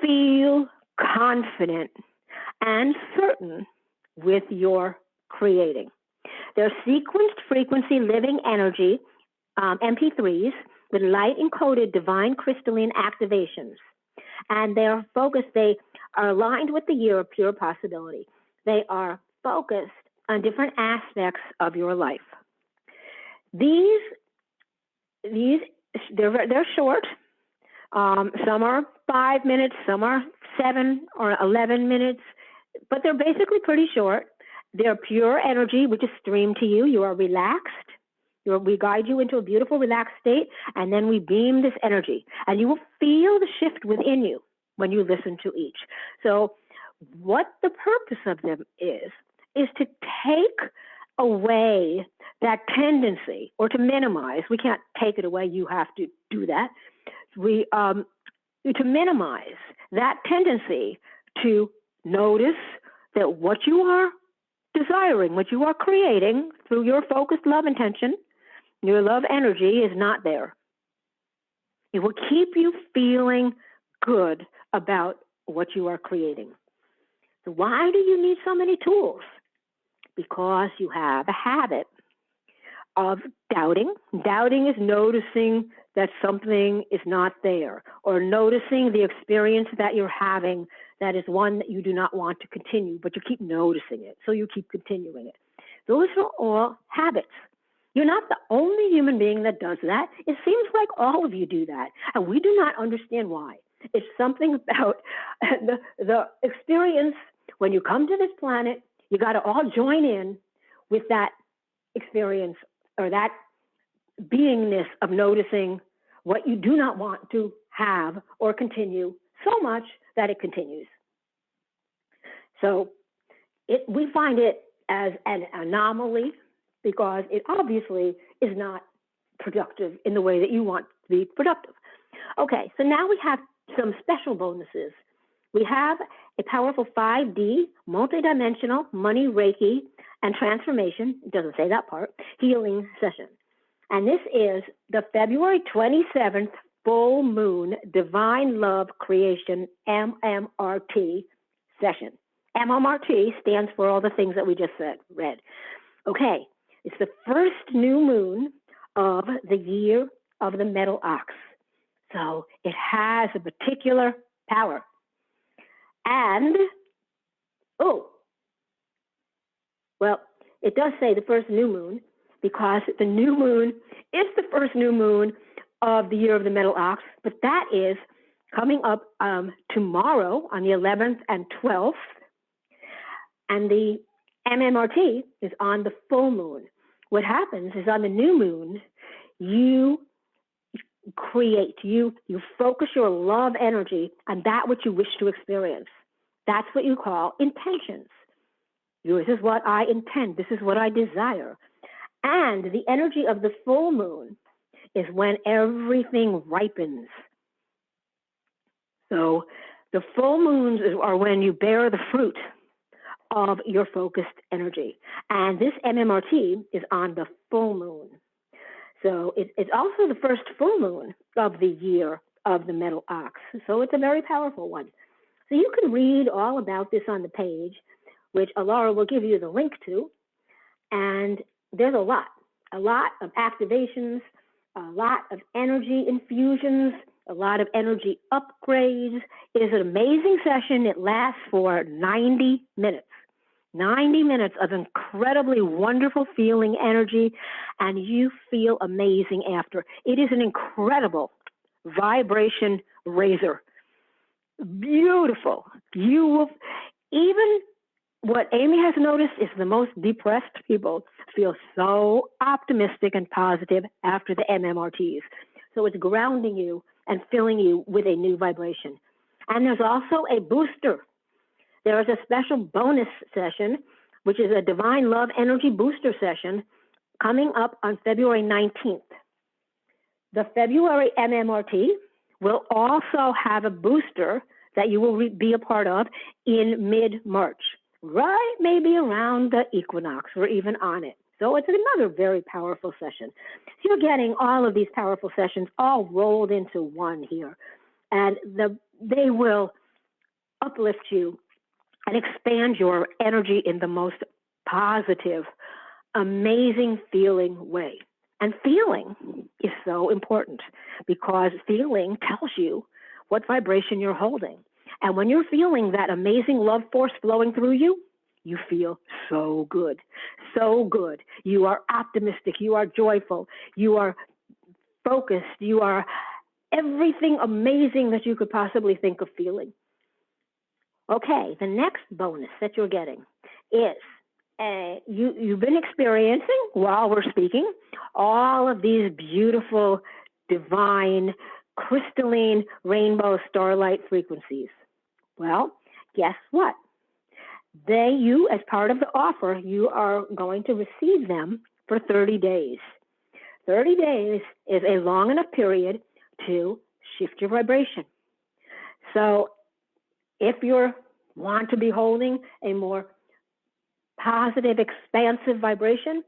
feel confident and certain with your creating. They're sequenced frequency living energy MP3s with light encoded divine crystalline activations. And they're focused, they are aligned with the year of pure possibility. They are focused on different aspects of your life. They're short. Some are 5 minutes, some are 7 or 11 minutes, but they're basically pretty short. They're pure energy, which is streamed to you. You are relaxed. We guide you into a beautiful, relaxed state, and then we beam this energy. And you will feel the shift within you when you listen to each. So what the purpose of them is to take away that tendency, or to minimize. We can't take it away. You have to do that. To minimize that tendency to notice that what you are desiring, what you are creating through your focused love intention, your love energy is not there. It will keep you feeling good about what you are creating. So why do you need so many tools? Because you have a habit of doubting. Doubting is noticing that something is not there, or noticing the experience that you're having that is one that you do not want to continue, but you keep noticing it, so you keep continuing it. Those are all habits. You're not the only human being that does that. It seems like all of you do that, and we do not understand why. It's something about the experience. When you come to this planet, you got to all join in with that experience or that beingness of noticing what you do not want to have or continue so much that it continues. So we find it as an anomaly because it obviously is not productive in the way that you want to be productive. Okay, so now we have some special bonuses. We have a powerful 5D, multidimensional, money, Reiki, and transformation, it doesn't say that part, healing session. And this is the February 27th full moon divine love creation MMRT session. MMRT stands for all the things that we just read. Okay, it's the first new moon of the year of the metal ox. So it has a particular power. And, it does say the first new moon because the new moon is the first new moon of the year of the metal ox, but that is coming up tomorrow on the 11th and 12th. And the MMRT is on the full moon. What happens is on the new moon, you create, you focus your love energy on that which you wish to experience. That's what you call intentions. This is what I intend. This is what I desire. And the energy of the full moon is when everything ripens. So the full moons are when you bear the fruit of your focused energy. And this MMRT is on the full moon. So it's also the first full moon of the year of the metal ox. So it's a very powerful one. So you can read all about this on the page, which Alara will give you the link to. And there's a lot of activations, a lot of energy infusions, a lot of energy upgrades. It is an amazing session. It lasts for 90 minutes. 90 minutes of incredibly wonderful feeling energy, and you feel amazing after. It is an incredible vibration raiser. Beautiful. You will, even what Amy has noticed is the most depressed people feel so optimistic and positive after the MMRTs. So it's grounding you and filling you with a new vibration. And there's also a booster. There is a special bonus session, which is a Divine Love Energy Booster session coming up on February 19th. The February MMRT will also have a booster that you will be a part of in mid-March, right maybe around the equinox or even on it. So it's another very powerful session. So you're getting all of these powerful sessions all rolled into one here. And they will uplift you and expand your energy in the most positive, amazing feeling way. And feeling is so important because feeling tells you what vibration you're holding. And when you're feeling that amazing love force flowing through you, you feel so good, so good. You are optimistic, you are joyful, you are focused, you are everything amazing that you could possibly think of feeling. Okay, the next bonus that you're getting is you've been experiencing, while we're speaking, all of these beautiful, divine, crystalline, rainbow, starlight frequencies. Well, guess what? You, as part of the offer, you are going to receive them for 30 days. 30 days is a long enough period to shift your vibration. So if you want to be holding a more positive, expansive vibration,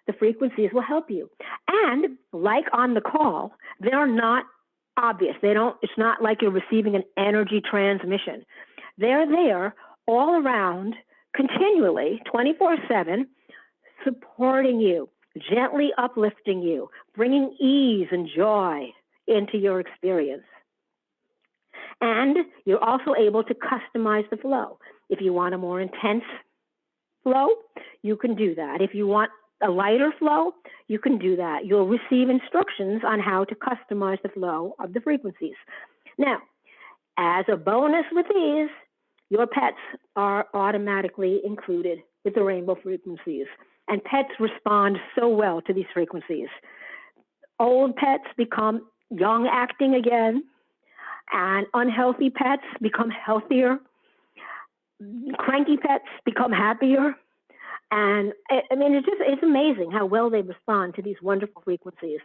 the frequencies will help you. And like on the call, they're not obvious. It's not like you're receiving an energy transmission. They're there all around, continually, 24/7, supporting you, gently uplifting you, bringing ease and joy into your experience. And you're also able to customize the flow. If you want a more intense flow, you can do that. If you want a lighter flow, you can do that. You'll receive instructions on how to customize the flow of the frequencies. Now, as a bonus with these, your pets are automatically included with the rainbow frequencies. And pets respond so well to these frequencies. Old pets become young acting again, and unhealthy pets become healthier. Cranky pets become happier. And I mean, it's amazing how well they respond to these wonderful frequencies.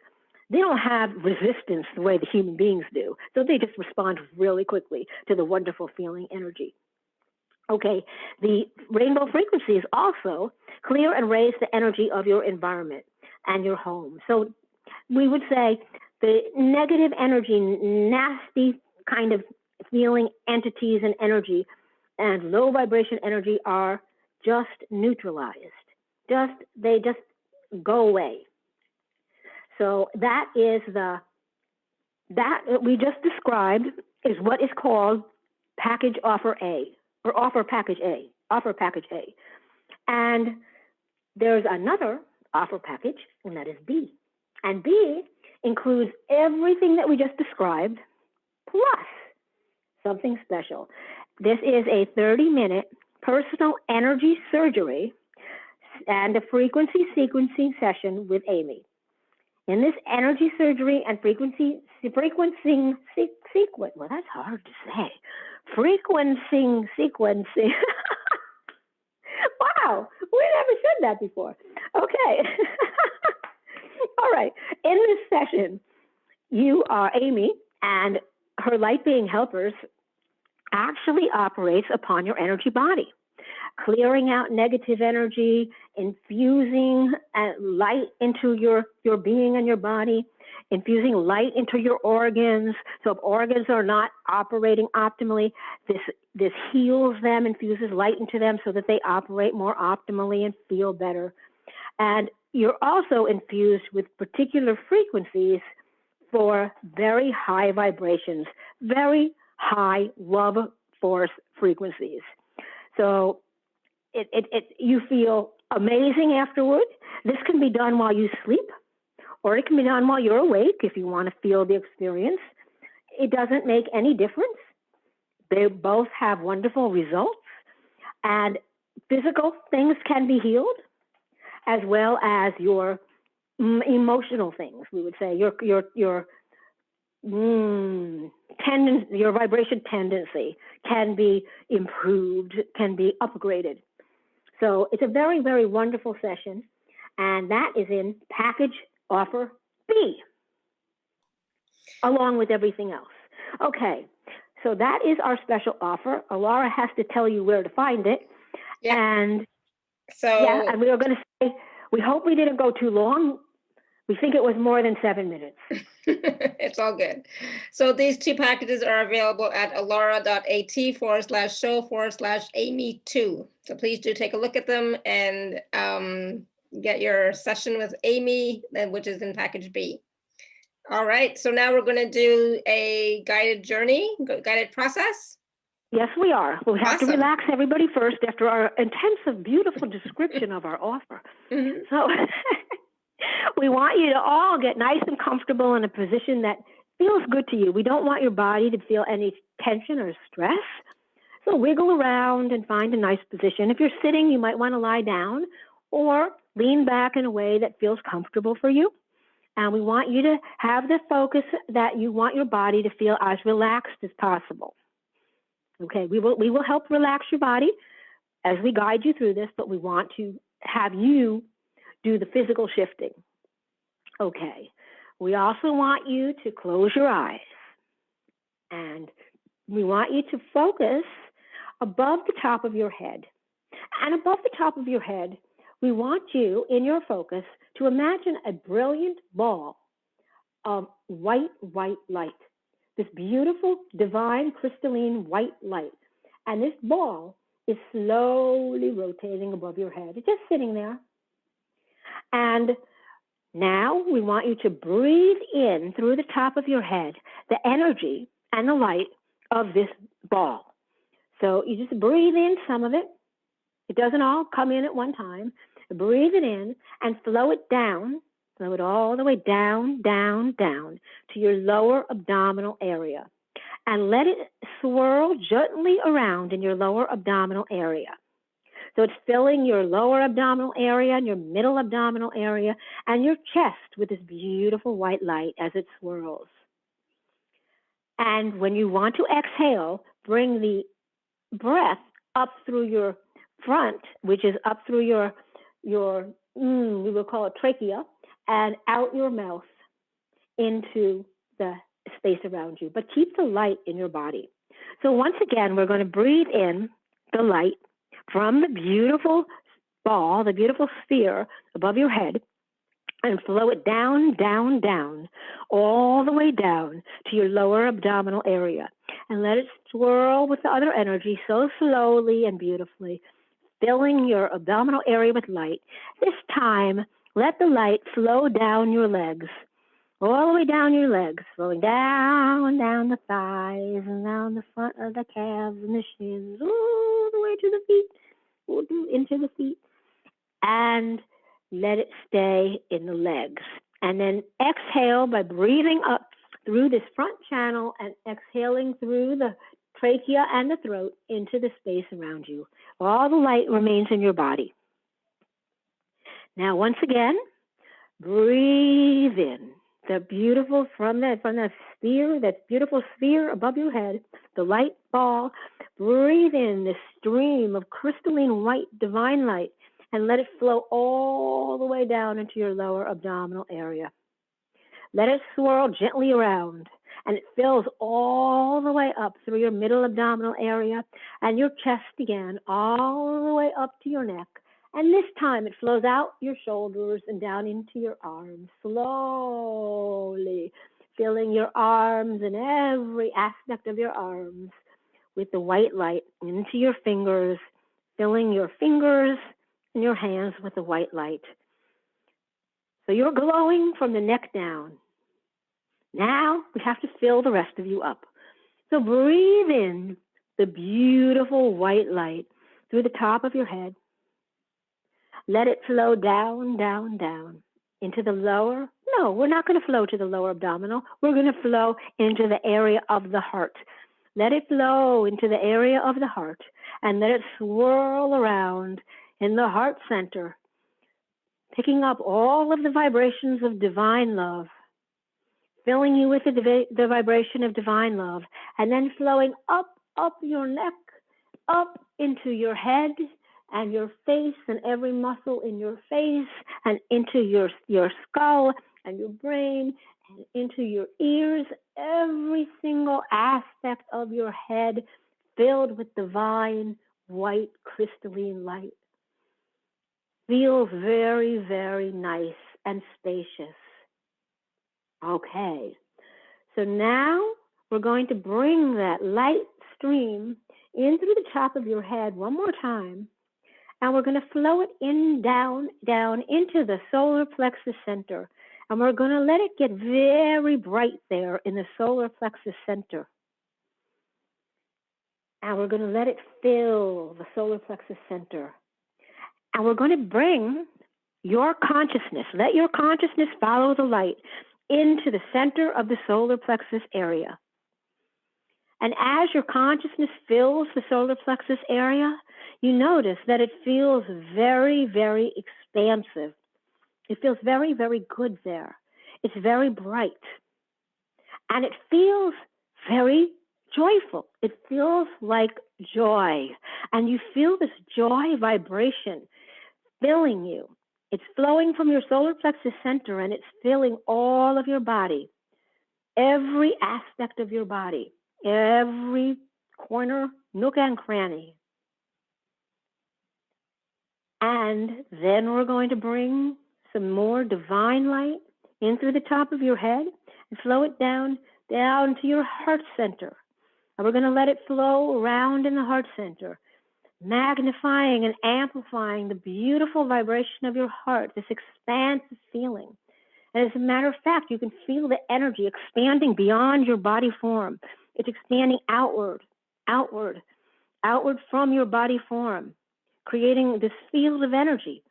They don't have resistance the way the human beings do. So they just respond really quickly to the wonderful feeling energy. Okay, the rainbow frequencies also clear and raise the energy of your environment and your home. So we would say the negative energy, nasty kind of feeling entities and energy and low vibration energy are just neutralized. They just go away. So that we just described is what is called package offer A, or offer package A. And there's another offer package, and that is B. And B includes everything that we just described, plus something special. This is a 30-minute personal energy surgery and a frequency sequencing session with Amy. In this energy surgery and frequencing sequence, well, that's hard to say. Frequencing sequencing. Wow, we never said that before. Okay. All right. In this session, you are Amy, and her light being helpers actually operates upon your energy body, clearing out negative energy, infusing light into your being and your body, infusing light into your organs. So if organs are not operating optimally, this heals them, infuses light into them so that they operate more optimally and feel better. And you're also infused with particular frequencies for very high vibrations, very high love force frequencies. So you feel amazing afterward. This can be done while you sleep, or it can be done while you're awake if you want to feel the experience. It doesn't make any difference. They both have wonderful results, and physical things can be healed, as well as your emotional things. We would say your vibration tendency can be improved, can be upgraded. So it's a very, very wonderful session, and that is in package offer B, along with everything else. Okay, so that is our special offer. Alara has to tell you where to find it. Yeah. And so yeah, and we are going to say, we hope we didn't go too long. We think it was more than 7 minutes. It's all good. So these two packages are available at alara.at/show/Amy2. So please do take a look at them and get your session with Amy, which is in package B. All right, so now we're going to do a guided journey, guided process. Yes, we are. We have Awesome. to relax everybody first after our intensive, beautiful description of our offer. Mm-hmm. So we want you to all get nice and comfortable in a position that feels good to you. We don't want your body to feel any tension or stress. So wiggle around and find a nice position. If you're sitting, you might want to lie down or lean back in a way that feels comfortable for you. And we want you to have the focus that you want your body to feel as relaxed as possible. Okay, we will help relax your body as we guide you through this, but we want to have you do the physical shifting. Okay, we also want you to close your eyes, and we want you to focus above the top of your head. And above the top of your head, we want you, in your focus, to imagine a brilliant ball of white light. This beautiful, divine, crystalline white light. And this ball is slowly rotating above your head. It's just sitting there. And now we want you to breathe in through the top of your head, the energy and the light of this ball. So you just breathe in some of it. It doesn't all come in at one time. Breathe it in and flow it down. Flow it all the way down, down, down to your lower abdominal area. And let it swirl gently around in your lower abdominal area. So it's filling your lower abdominal area and your middle abdominal area and your chest with this beautiful white light as it swirls. And when you want to exhale, bring the breath up through your front, which is up through your we will call it trachea, and out your mouth into the space around you. But keep the light in your body. So once again, we're going to breathe in the light from the beautiful ball, the beautiful sphere above your head, and flow it down, down, down, all the way down to your lower abdominal area. And let it swirl with the other energy so slowly and beautifully, filling your abdominal area with light. This time, let the light flow down your legs, all the way down your legs, flowing down, down the thighs, and down the front of the calves and the shins, all the way to the feet, into the feet. And let it stay in the legs. And then exhale by breathing up through this front channel and exhaling through the trachea and the throat into the space around you. All the light remains in your body. Now, once again, breathe in the beautiful from that sphere, that beautiful sphere above your head, the light ball. Breathe in this stream of crystalline white divine light and let it flow all the way down into your lower abdominal area. Let it swirl gently around, and it fills all the way up through your middle abdominal area and your chest again, all the way up to your neck. And this time it flows out your shoulders and down into your arms, slowly filling your arms and every aspect of your arms with the white light into your fingers, filling your fingers and your hands with the white light. So you're glowing from the neck down. Now we have to fill the rest of you up. So breathe in the beautiful white light through the top of your head. Let it flow down, down, down into the lower. No, we're not going to flow to the lower abdominal. We're going to flow into the area of the heart. Let it flow into the area of the heart and let it swirl around in the heart center, picking up all of the vibrations of divine love, filling you with the vibration of divine love, and then flowing up your neck, up into your head and your face and every muscle in your face and into your skull and your brain and into your ears, every single aspect of your head filled with divine white crystalline light. Feels very, very nice and spacious. Okay, so now we're going to bring that light stream in through the top of your head one more time, and we're going to flow it in, down, down into the solar plexus center, and we're going to let it get very bright there in the solar plexus center. And we're going to let it fill the solar plexus center. And we're going to bring your consciousness, let your consciousness follow the light into the center of the solar plexus area. And as your consciousness fills the solar plexus area, you notice that it feels very, very expansive. It feels very, very good there. It's very bright. And it feels very joyful. It feels like joy. And you feel this joy vibration filling you. It's flowing from your solar plexus center and it's filling all of your body, every aspect of your body, every corner, nook and cranny. And then we're going to bring some more divine light in through the top of your head and flow it down to your heart center. And we're going to let it flow around in the heart center, magnifying and amplifying the beautiful vibration of your heart, this expansive feeling. And as a matter of fact, you can feel the energy expanding beyond your body form, It's expanding outward, outward, outward from your body form, creating this field of energy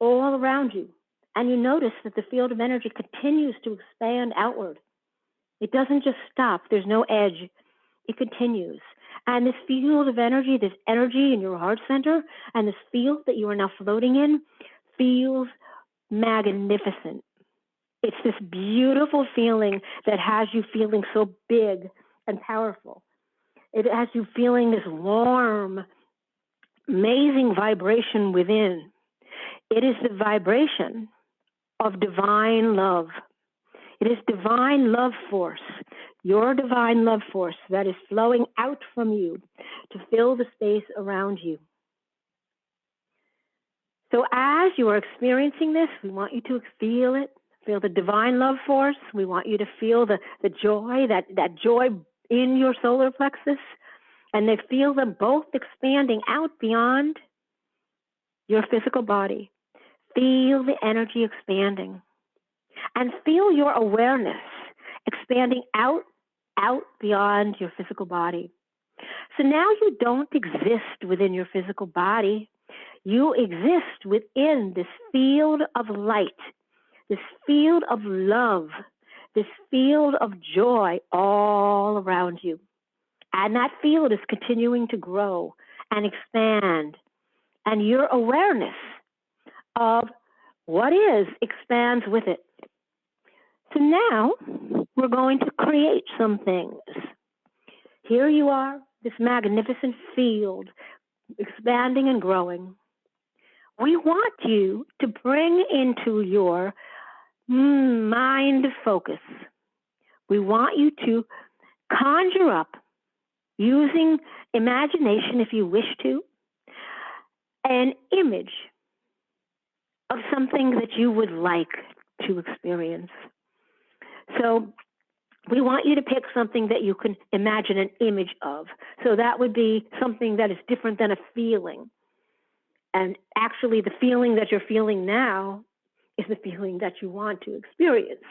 all around you. And you notice that the field of energy continues to expand outward. It doesn't just stop. There's no edge. It continues. And this field of energy, this energy in your heart center, and this field that you are now floating in feels magnificent. It's this beautiful feeling that has you feeling so big and powerful. It has you feeling this warm, amazing vibration within. It is the vibration of divine love. It is divine love force, your divine love force that is flowing out from you to fill the space around you. So as you are experiencing this, we want you to feel it, feel the divine love force. We want you to feel the joy, that joy in your solar plexus, and they feel them both expanding out beyond your physical body. Feel the energy expanding. And feel your awareness expanding out beyond your physical body. So now you don't exist within your physical body. You exist within this field of light, this field of love, this field of joy all around you. And that field is continuing to grow and expand. And your awareness of what is expands with it. So now we're going to create some things. Here you are, this magnificent field, expanding and growing. We want you to bring into your mind focus. We want you to conjure up, using imagination if you wish to, an image of something that you would like to experience. So we want you to pick something that you can imagine an image of. So that would be something that is different than a feeling. And actually the feeling that you're feeling now is the feeling that you want to experience.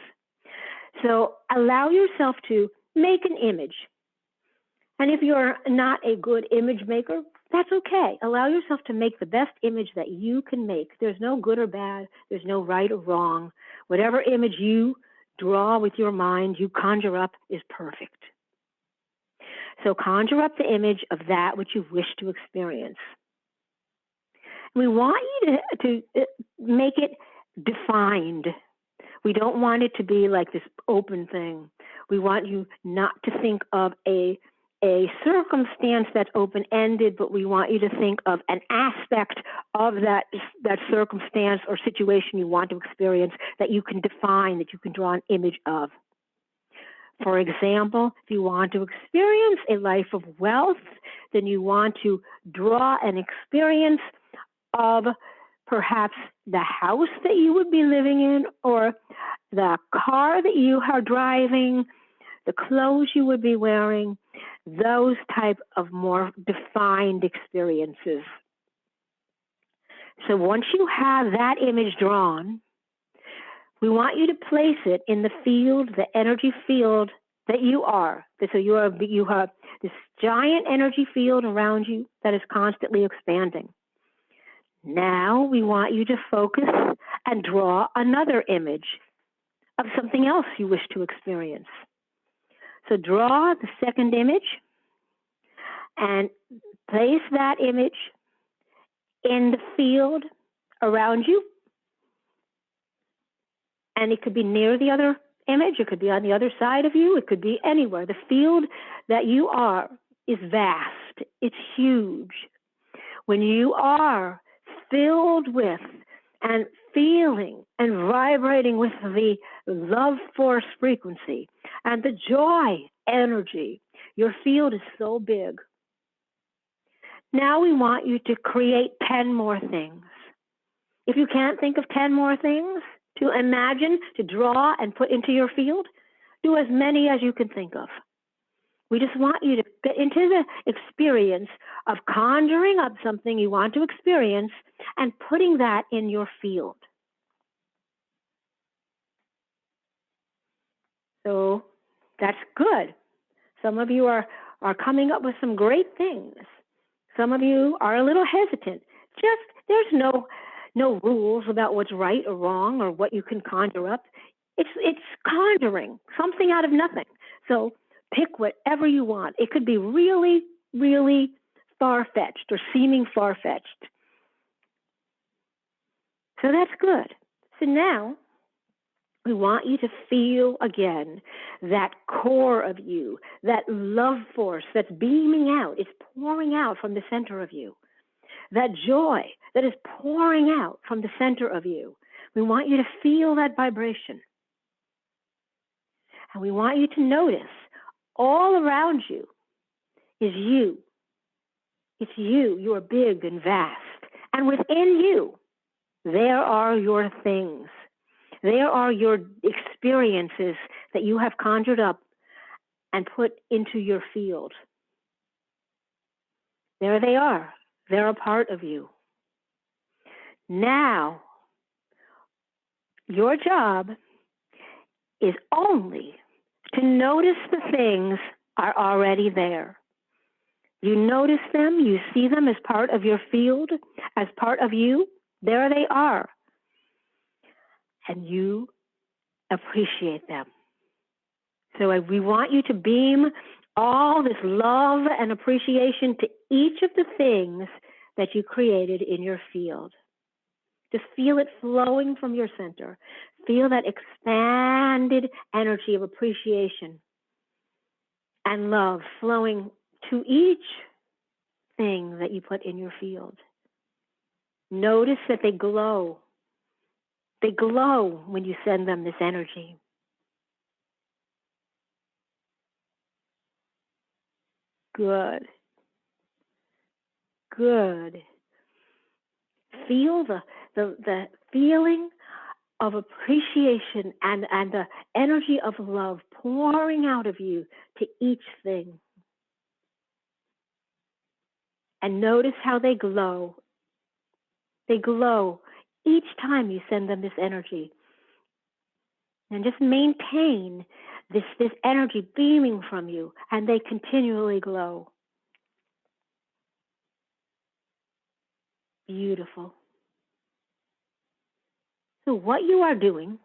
So allow yourself to make an image. And if you're not a good image maker, that's okay. Allow yourself to make the best image that you can make. There's no good or bad. There's no right or wrong. Whatever image you draw with your mind, you conjure up, is perfect. So conjure up the image of that which you wish to experience. We want you to make it defined. We don't want it to be like this open thing. We want you not to think of a circumstance that's open-ended, but we want you to think of an aspect of that circumstance or situation you want to experience that you can define, that you can draw an image of. For example, if you want to experience a life of wealth, then you want to draw an experience of perhaps the house that you would be living in, or the car that you are driving, the clothes you would be wearing, those type of more defined experiences. So once you have that image drawn, we want you to place it in the field, the energy field that you are. So you have this giant energy field around you that is constantly expanding. Now we want you to focus and draw another image of something else you wish to experience. So draw the second image and place that image in the field around you. And it could be near the other image, it could be on the other side of you, it could be anywhere. The field that you are is vast, it's huge. When you are filled with and feeling and vibrating with the love force frequency and the joy energy, your field is so big. Now we want you to create 10 more things. If you can't think of 10 more things to imagine, to draw and put into your field, do as many as you can think of. We just want you to get into the experience of conjuring up something you want to experience and putting that in your field. So that's good. Some of you are coming up with some great things. Some of you are a little hesitant. There's no rules about what's right or wrong or what you can conjure up. It's conjuring something out of nothing. So pick whatever you want. It could be really, really far-fetched or seeming far-fetched. So that's good. So now we want you to feel again that core of you, that love force that's beaming out, it's pouring out from the center of you. That joy that is pouring out from the center of you. We want you to feel that vibration. And we want you to notice all around you is you. It's you. You are big and vast. And within you, there are your things. There are your experiences that you have conjured up and put into your field. There they are. They're a part of you. Now, your job is only to notice the things are already there. You notice them, you see them as part of your field, as part of you. There they are. And you appreciate them. So we want you to beam all this love and appreciation to each of the things that you created in your field. Just feel it flowing from your center. Feel that expanded energy of appreciation and love flowing to each thing that you put in your field. Notice that they glow. They glow when you send them this energy. Good. Good. Feel the feeling of appreciation and the energy of love pouring out of you to each thing. And notice how they glow. They glow each time you send them this energy. And just maintain this energy beaming from you, and they continually glow. Beautiful. So what you are doing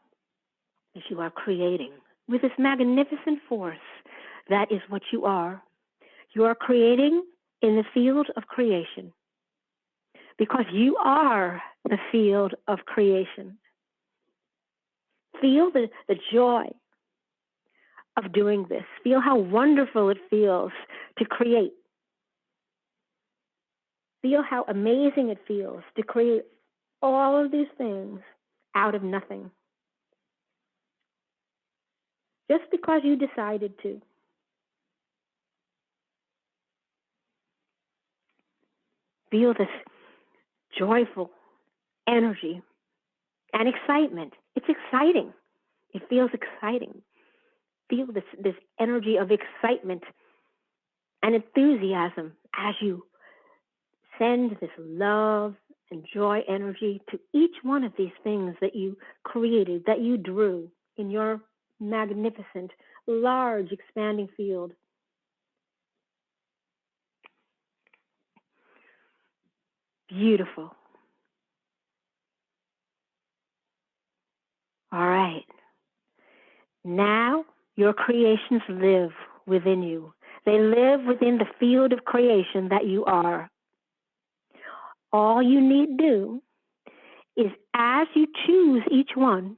is you are creating with this magnificent force. That is what you are. You are creating in the field of creation because you are the field of creation. Feel the joy of doing this. Feel how wonderful it feels to create. Feel how amazing it feels to create all of these things out of nothing. Just because you decided to. Feel this joyful energy and excitement. It's exciting. It feels exciting. Feel this energy of excitement and enthusiasm as you send this love and joy energy to each one of these things that you created, that you drew in your magnificent, large, expanding field. Beautiful. All right. Now your creations live within you. They live within the field of creation that you are. All you need do is as you choose each one,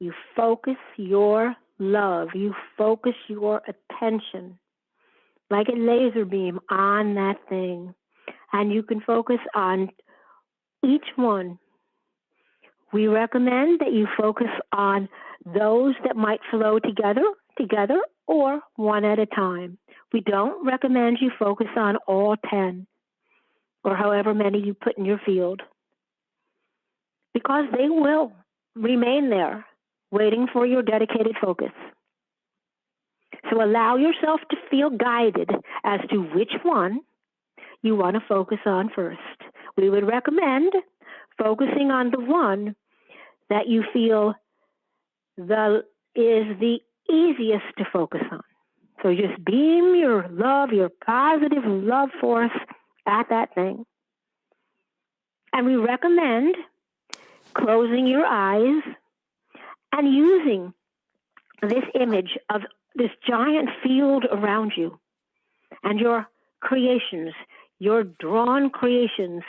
you focus your love, you focus your attention like a laser beam on that thing. And you can focus on each one. We recommend that you focus on those that might flow together, or one at a time. We don't recommend you focus on all 10 or however many you put in your field, because they will remain there waiting for your dedicated focus. So allow yourself to feel guided as to which one you want to focus on first. We would recommend focusing on the one that you feel is the easiest to focus on. So just beam your love, your positive love force at that thing. And we recommend closing your eyes and using this image of this giant field around you and your creations, your drawn creations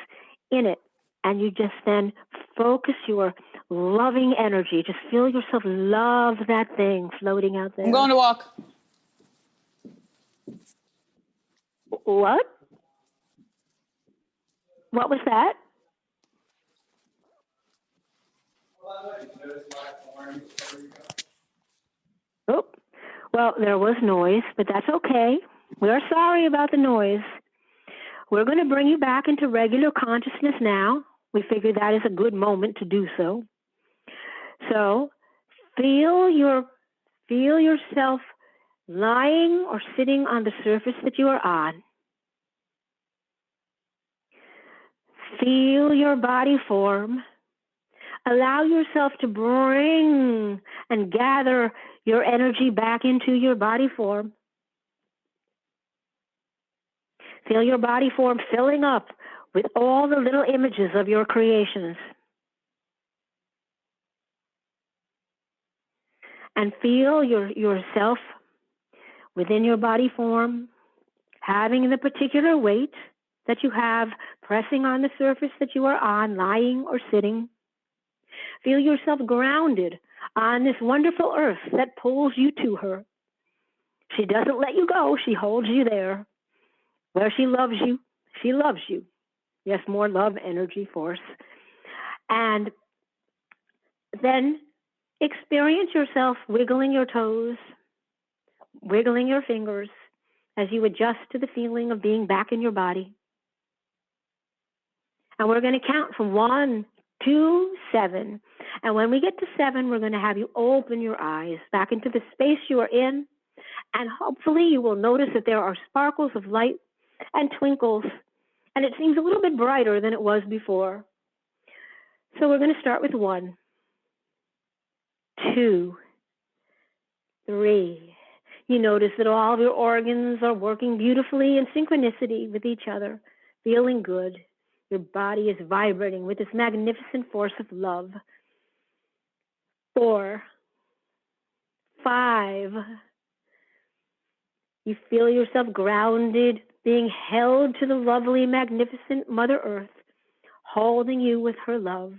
in it. And you just then focus your loving energy. Just feel yourself love that thing floating out there. I'm going to walk. What? What was that? Oh, well, there was noise, but that's okay. We're sorry about the noise. We're going to bring you back into regular consciousness now. We figure that is a good moment to do so. So feel yourself lying or sitting on the surface that you are on. Feel your body form. Allow yourself to bring and gather your energy back into your body form. Feel your body form filling up with all the little images of your creations. And feel yourself within your body form, having the particular weight that you have pressing on the surface that you are on, lying or sitting. Feel yourself grounded on this wonderful earth that pulls you to her. She doesn't let you go. She holds you there. Where she loves you, she loves you. Yes, more love, energy, force. And then experience yourself wiggling your toes, wiggling your fingers as you adjust to the feeling of being back in your body. And we're going to count from 1 to 7. And when we get to 7, we're going to have you open your eyes back into the space you are in. And hopefully you will notice that there are sparkles of light and twinkles. And it seems a little bit brighter than it was before. So we're going to start with 1, 2, 3. You notice that all of your organs are working beautifully in synchronicity with each other, feeling good. Your body is vibrating with this magnificent force of love. 4, 5. You feel yourself grounded, being held to the lovely, magnificent Mother Earth, holding you with her love.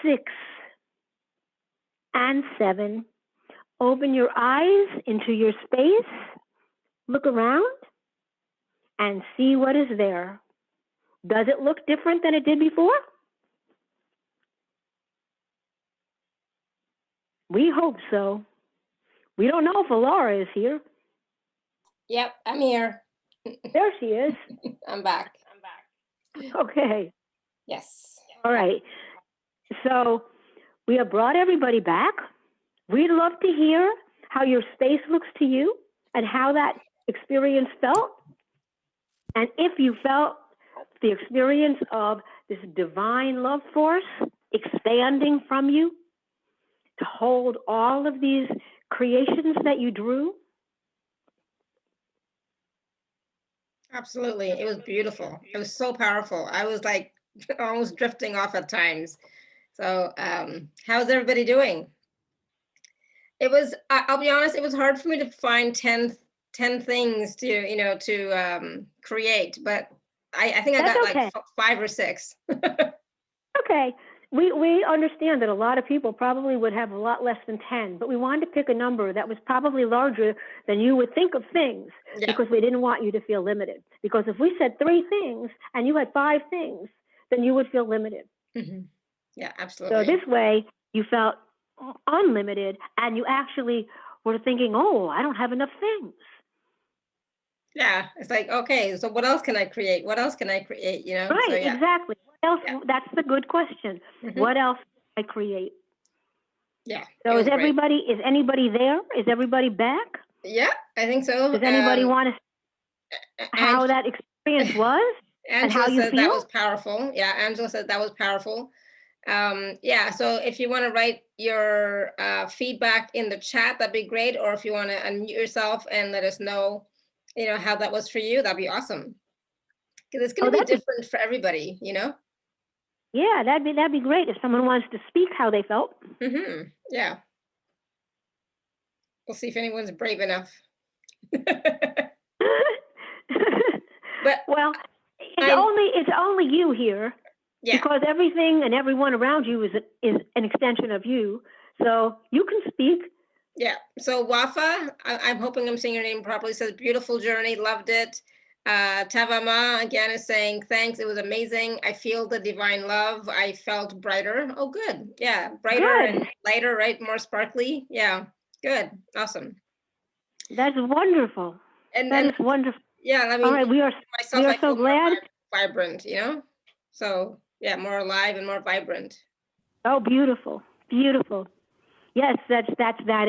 6 and 7. Open your eyes into your space, look around, and see what is there. Does it look different than it did before? We hope so. We don't know if Laura is here. Yep, I'm here. There she is. I'm back. Okay. Yes. All right. So we have brought everybody back. We'd love to hear how your space looks to you and how that experience felt. And if you felt the experience of this divine love force expanding from you to hold all of these creations that you drew. Absolutely. It was beautiful. It was so powerful. I was like almost drifting off at times. So how's everybody doing? It was, I'll be honest, it was hard for me to find 10 things to create, but I think I That's got okay. like 5 or 6. Okay. We understand that a lot of people probably would have a lot less than 10, but we wanted to pick a number that was probably larger than you would think of things, because we didn't want you to feel limited. Because if we said 3 things and you had 5 things, then you would feel limited. Mm-hmm. Yeah, absolutely. So this way you felt unlimited, and you actually were thinking, oh, I don't have enough things. Yeah, it's like, okay, so what else can I create? What else can I create? Right, so, yeah. Exactly. What else? Yeah. That's the good question. Mm-hmm. What else can I create? Yeah. So is anybody there? Is everybody back? Yeah, I think so. Does anybody want to how that experience was? Angela and how you said feel? that was powerful. Yeah, Angela said that was powerful. Yeah, so if you want to write your feedback in the chat, that'd be great. Or if you want to unmute yourself and let us know, how that was for you, that'd be awesome. Because it's going to be different for everybody, Yeah, that'd be great if someone wants to speak how they felt. Yeah. We'll see if anyone's brave enough. But well, it's only you here. Yeah. Because everything and everyone around you is an extension of you. So you can speak. Yeah. So Wafa, I'm hoping I'm saying your name properly, says beautiful journey, loved it. Tavama again is saying thanks, it was amazing. I feel the divine love. I felt brighter. Oh, good. Yeah, brighter and lighter, right? More sparkly. Yeah, good. Awesome. That's wonderful. That is wonderful. Yeah, I mean, all right, we are so glad. Vibrant, So yeah, more alive and more vibrant. Oh, beautiful, beautiful. Yes, that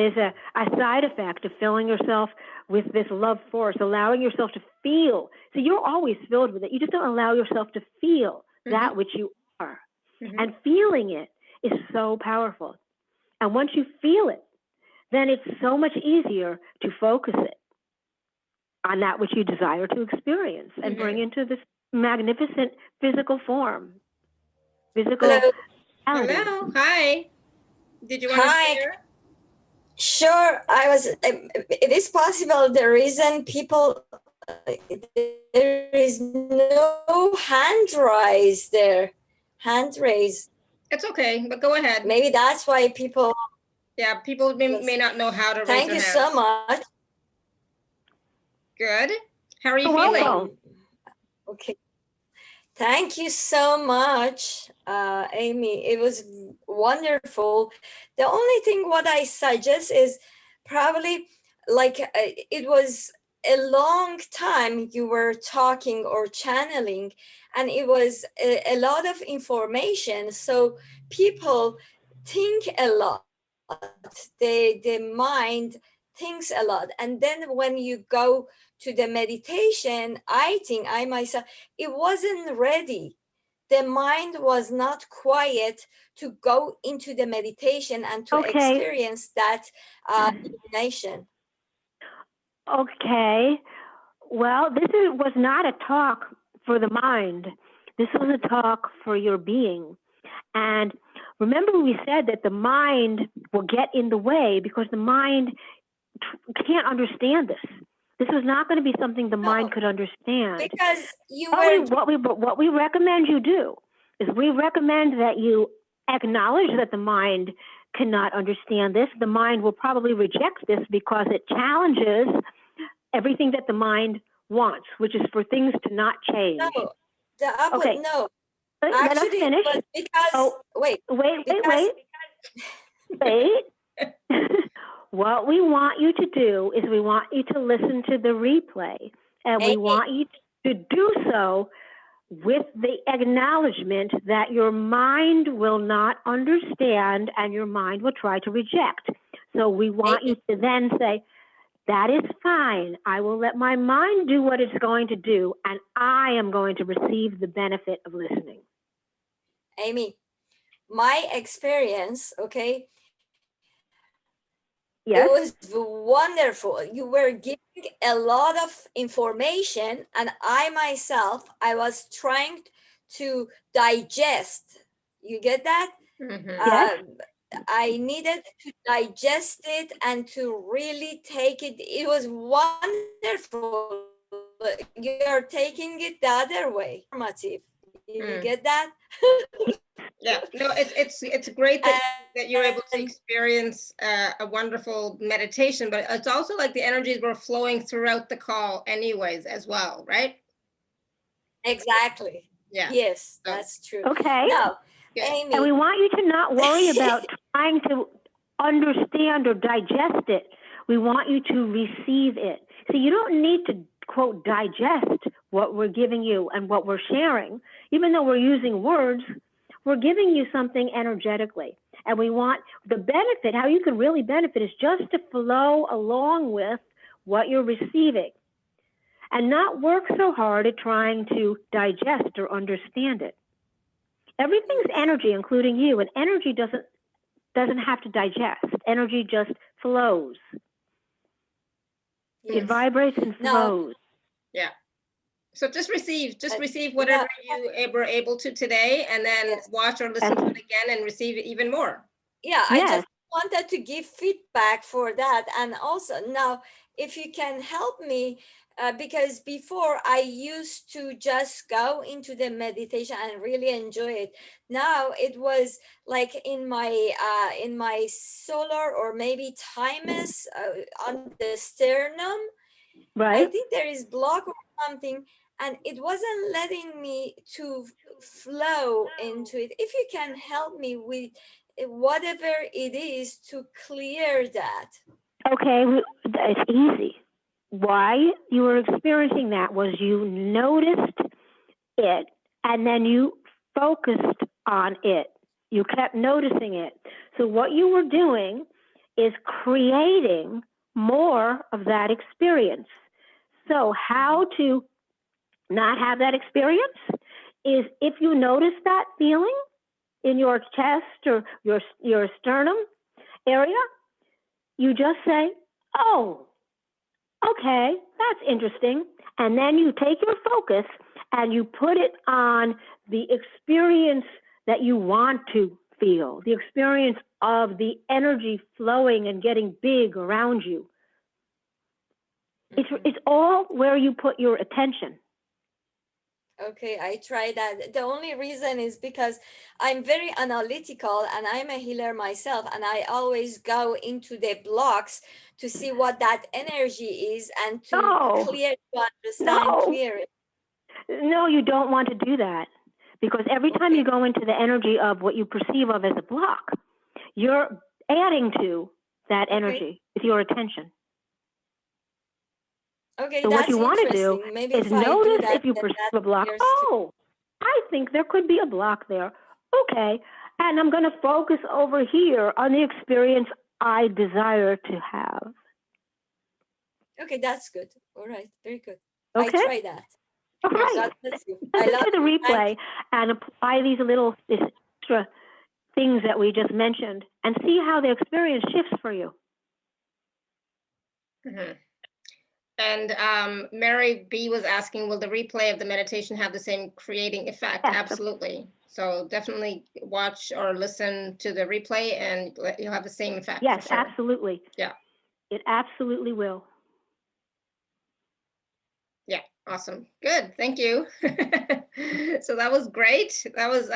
is a side effect of filling yourself with this love force, allowing yourself to feel. So you're always filled with it. You just don't allow yourself to feel that which you are. And feeling it is so powerful. And once you feel it, then it's so much easier to focus it on that which you desire to experience and bring into this magnificent physical form. Hello. Hi. Did you want to share? Sure. It is possible the reason people, there is no hand raise there. Hand raise. It's okay, but go ahead. Maybe that's why people. Yeah, people may not know how to raise their hands. Thank you so much. Good. How are you feeling? Okay. Thank you so much, Amy. It was wonderful. The only thing what I suggest is probably it was a long time you were talking or channeling, and it was a lot of information. So people think a lot. The mind thinks a lot. And then when you go to the meditation, I think I myself, it wasn't ready. The mind was not quiet to go into the meditation and to experience that illumination. Okay. Well, was not a talk for the mind. This was a talk for your being. And remember we said that the mind will get in the way because the mind can't understand this. This is not going to be something the mind could understand. Because what we recommend you do is we recommend that you acknowledge that the mind cannot understand this. The mind will probably reject this because it challenges everything that the mind wants, which is for things to not change. No, the opposite. No. Let us finish. Because wait. What we want you to do is we want you to listen to the replay, and we want you to do so with the acknowledgement that your mind will not understand and your mind will try to reject. So we want you to then say, that is fine. I will let my mind do what it's going to do, and I am going to receive the benefit of listening. Amy, my experience, okay? Yes. It was wonderful. You were giving a lot of information, and I myself, I was trying to digest. You get that? Yes. I needed to digest it and to really take it. It was wonderful. You're taking it the other way. Formative. You get that? Yeah, no, it's great that you're able to experience a wonderful meditation, but it's also like the energies were flowing throughout the call anyways as well, right? Exactly. Yeah. Yes, that's true. Okay. Now, Amy. And we want you to not worry about trying to understand or digest it. We want you to receive it. So you don't need to, quote, digest what we're giving you and what we're sharing. Even though we're using words, we're giving you something energetically. And we want the benefit, how you can really benefit is just to flow along with what you're receiving and not work so hard at trying to digest or understand it. Everything's energy, including you, and energy doesn't have to digest. Energy just flows. It vibrates and flows. Yeah. So just receive whatever you were able to today, and then watch or listen to it again and receive it even more. Yeah, I just wanted to give feedback for that. And also now, if you can help me, because before I used to just go into the meditation and really enjoy it. Now it was like in my solar or maybe thymus on the sternum. Right. I think there is block or something, and it wasn't letting me to flow into it. If you can help me with whatever it is to clear that. Okay, it's easy. Why you were experiencing that was you noticed it, and then you focused on it. You kept noticing it. So what you were doing is creating more of that experience. So how to not have that experience is if you notice that feeling in your chest or your sternum area, you just say, oh, okay, that's interesting. And then you take your focus and you put it on the experience that you want to feel, the experience of the energy flowing and getting big around you. It's all where you put your attention. Okay, I try that. The only reason is because I'm very analytical and I'm a healer myself, and I always go into the blocks to see what that energy is and to clear it. No, you don't want to do that, because every time you go into the energy of what you perceive of as a block, you're adding to that energy with your attention. Okay, so that's what you want to do Maybe is notice if you perceive a block. Oh, I think there could be a block there. Okay, and I'm going to focus over here on the experience I desire to have. Okay, that's good. All right, very good. Okay. I try that. All right. Listen to the replay and apply these extra things that we just mentioned and see how the experience shifts for you. Mm-hmm. And Mary B was asking, will the replay of the meditation have the same creating effect? Yes. Absolutely. So definitely watch or listen to the replay and you'll have the same effect. Yes, sure. Absolutely. Yeah. It absolutely will. Yeah, awesome. Good. Thank you. So that was great. That was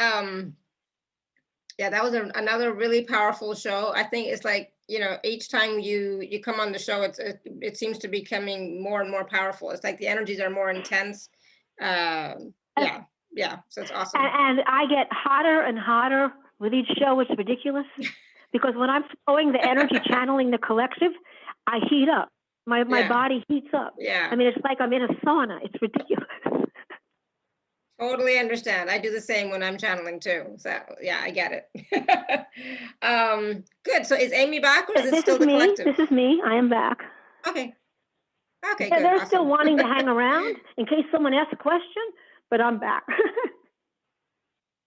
that was another really powerful show. I think it's like, each time you come on the show, it seems to be becoming more and more powerful. It's like the energies are more intense. Yeah. So it's awesome. And I get hotter and hotter with each show. It's ridiculous because when I'm flowing the energy, channeling the collective, I heat up. My body heats up. Yeah. I mean, it's like I'm in a sauna. It's ridiculous. Totally understand. I do the same when I'm channeling too. So yeah, I get it. Good. So is Amy back, or is it still the collective? This is me. I am back. Okay. Okay, yeah, good. They're awesome. still wanting to hang around in case someone asks a question, but I'm back.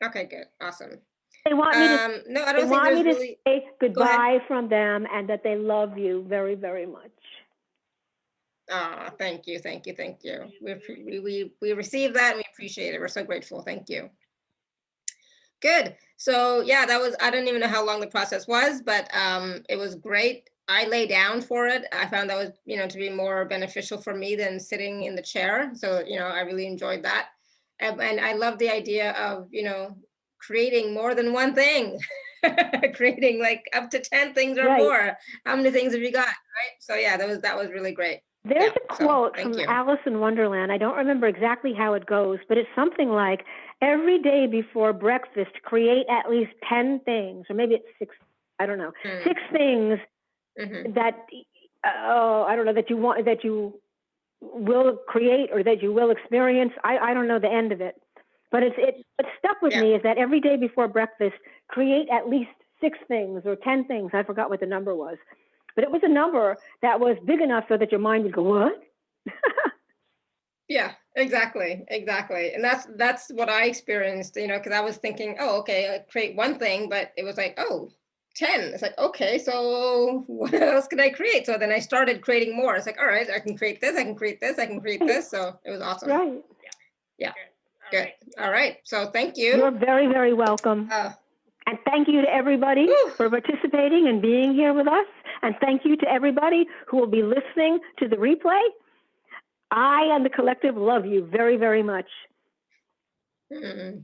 Okay, good. Awesome. They want me to, no, I don't think there's really... say goodbye from them and that they love you very, very much. Thank you. We received that and we appreciate it. We're so grateful. Thank you. Good. So yeah, I don't even know how long the process was, but it was great. I lay down for it. I found that was, to be more beneficial for me than sitting in the chair. So, I really enjoyed that. And I love the idea of, creating more than one thing, creating like up to 10 things or more. How many things have you got? Right. So yeah, that was really great. There's a quote from Alice in Wonderland. I don't remember exactly how it goes, but it's something like, every day before breakfast, create at least 10 things, or maybe it's 6, I don't know, 6 things that, I don't know, that you will create or that you will experience. I don't know the end of it, but what stuck with me is that every day before breakfast, create at least 6 things or 10 things. I forgot what the number was. But it was a number that was big enough so that your mind would go, what? Yeah, exactly. And that's what I experienced, because I was thinking, oh, okay, I create one thing, but it was like, oh, 10. It's like, okay, so what else could I create? So then I started creating more. It's like, all right, I can create this, I can create this, I can create this. So it was awesome. Right. Yeah. Good. All right. So thank you. You're very, very welcome. And thank you to everybody for participating and being here with us. And thank you to everybody who will be listening to the replay. I and the collective love you very, very much.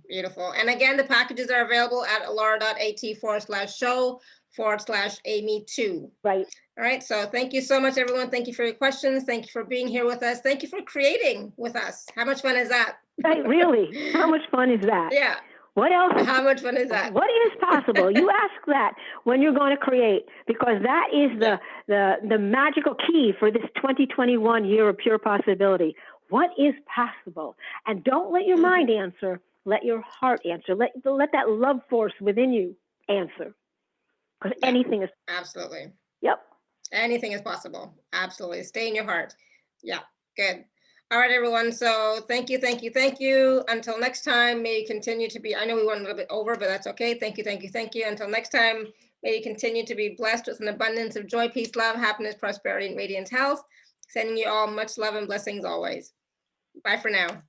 Beautiful. And again, the packages are available at alara.at/show/Amy2. Right. All right. So thank you so much, everyone. Thank you for your questions. Thank you for being here with us. Thank you for creating with us. How much fun is that? Right, really? How much fun is that? Yeah. What else? How much fun is that? What is possible? You ask that when you're going to create, because that is the magical key for this 2021 year of pure possibility. What is possible? And don't let your mind answer. Let your heart answer. Let that love force within you answer. Because anything is. Absolutely. Yep. Anything is possible. Absolutely. Stay in your heart. Yeah. Good. All right, everyone. So thank you. Until next time, may you continue to be, I know we went a little bit over, but that's okay. Thank you. Until next time, may you continue to be blessed with an abundance of joy, peace, love, happiness, prosperity, and radiant health. Sending you all much love and blessings always. Bye for now.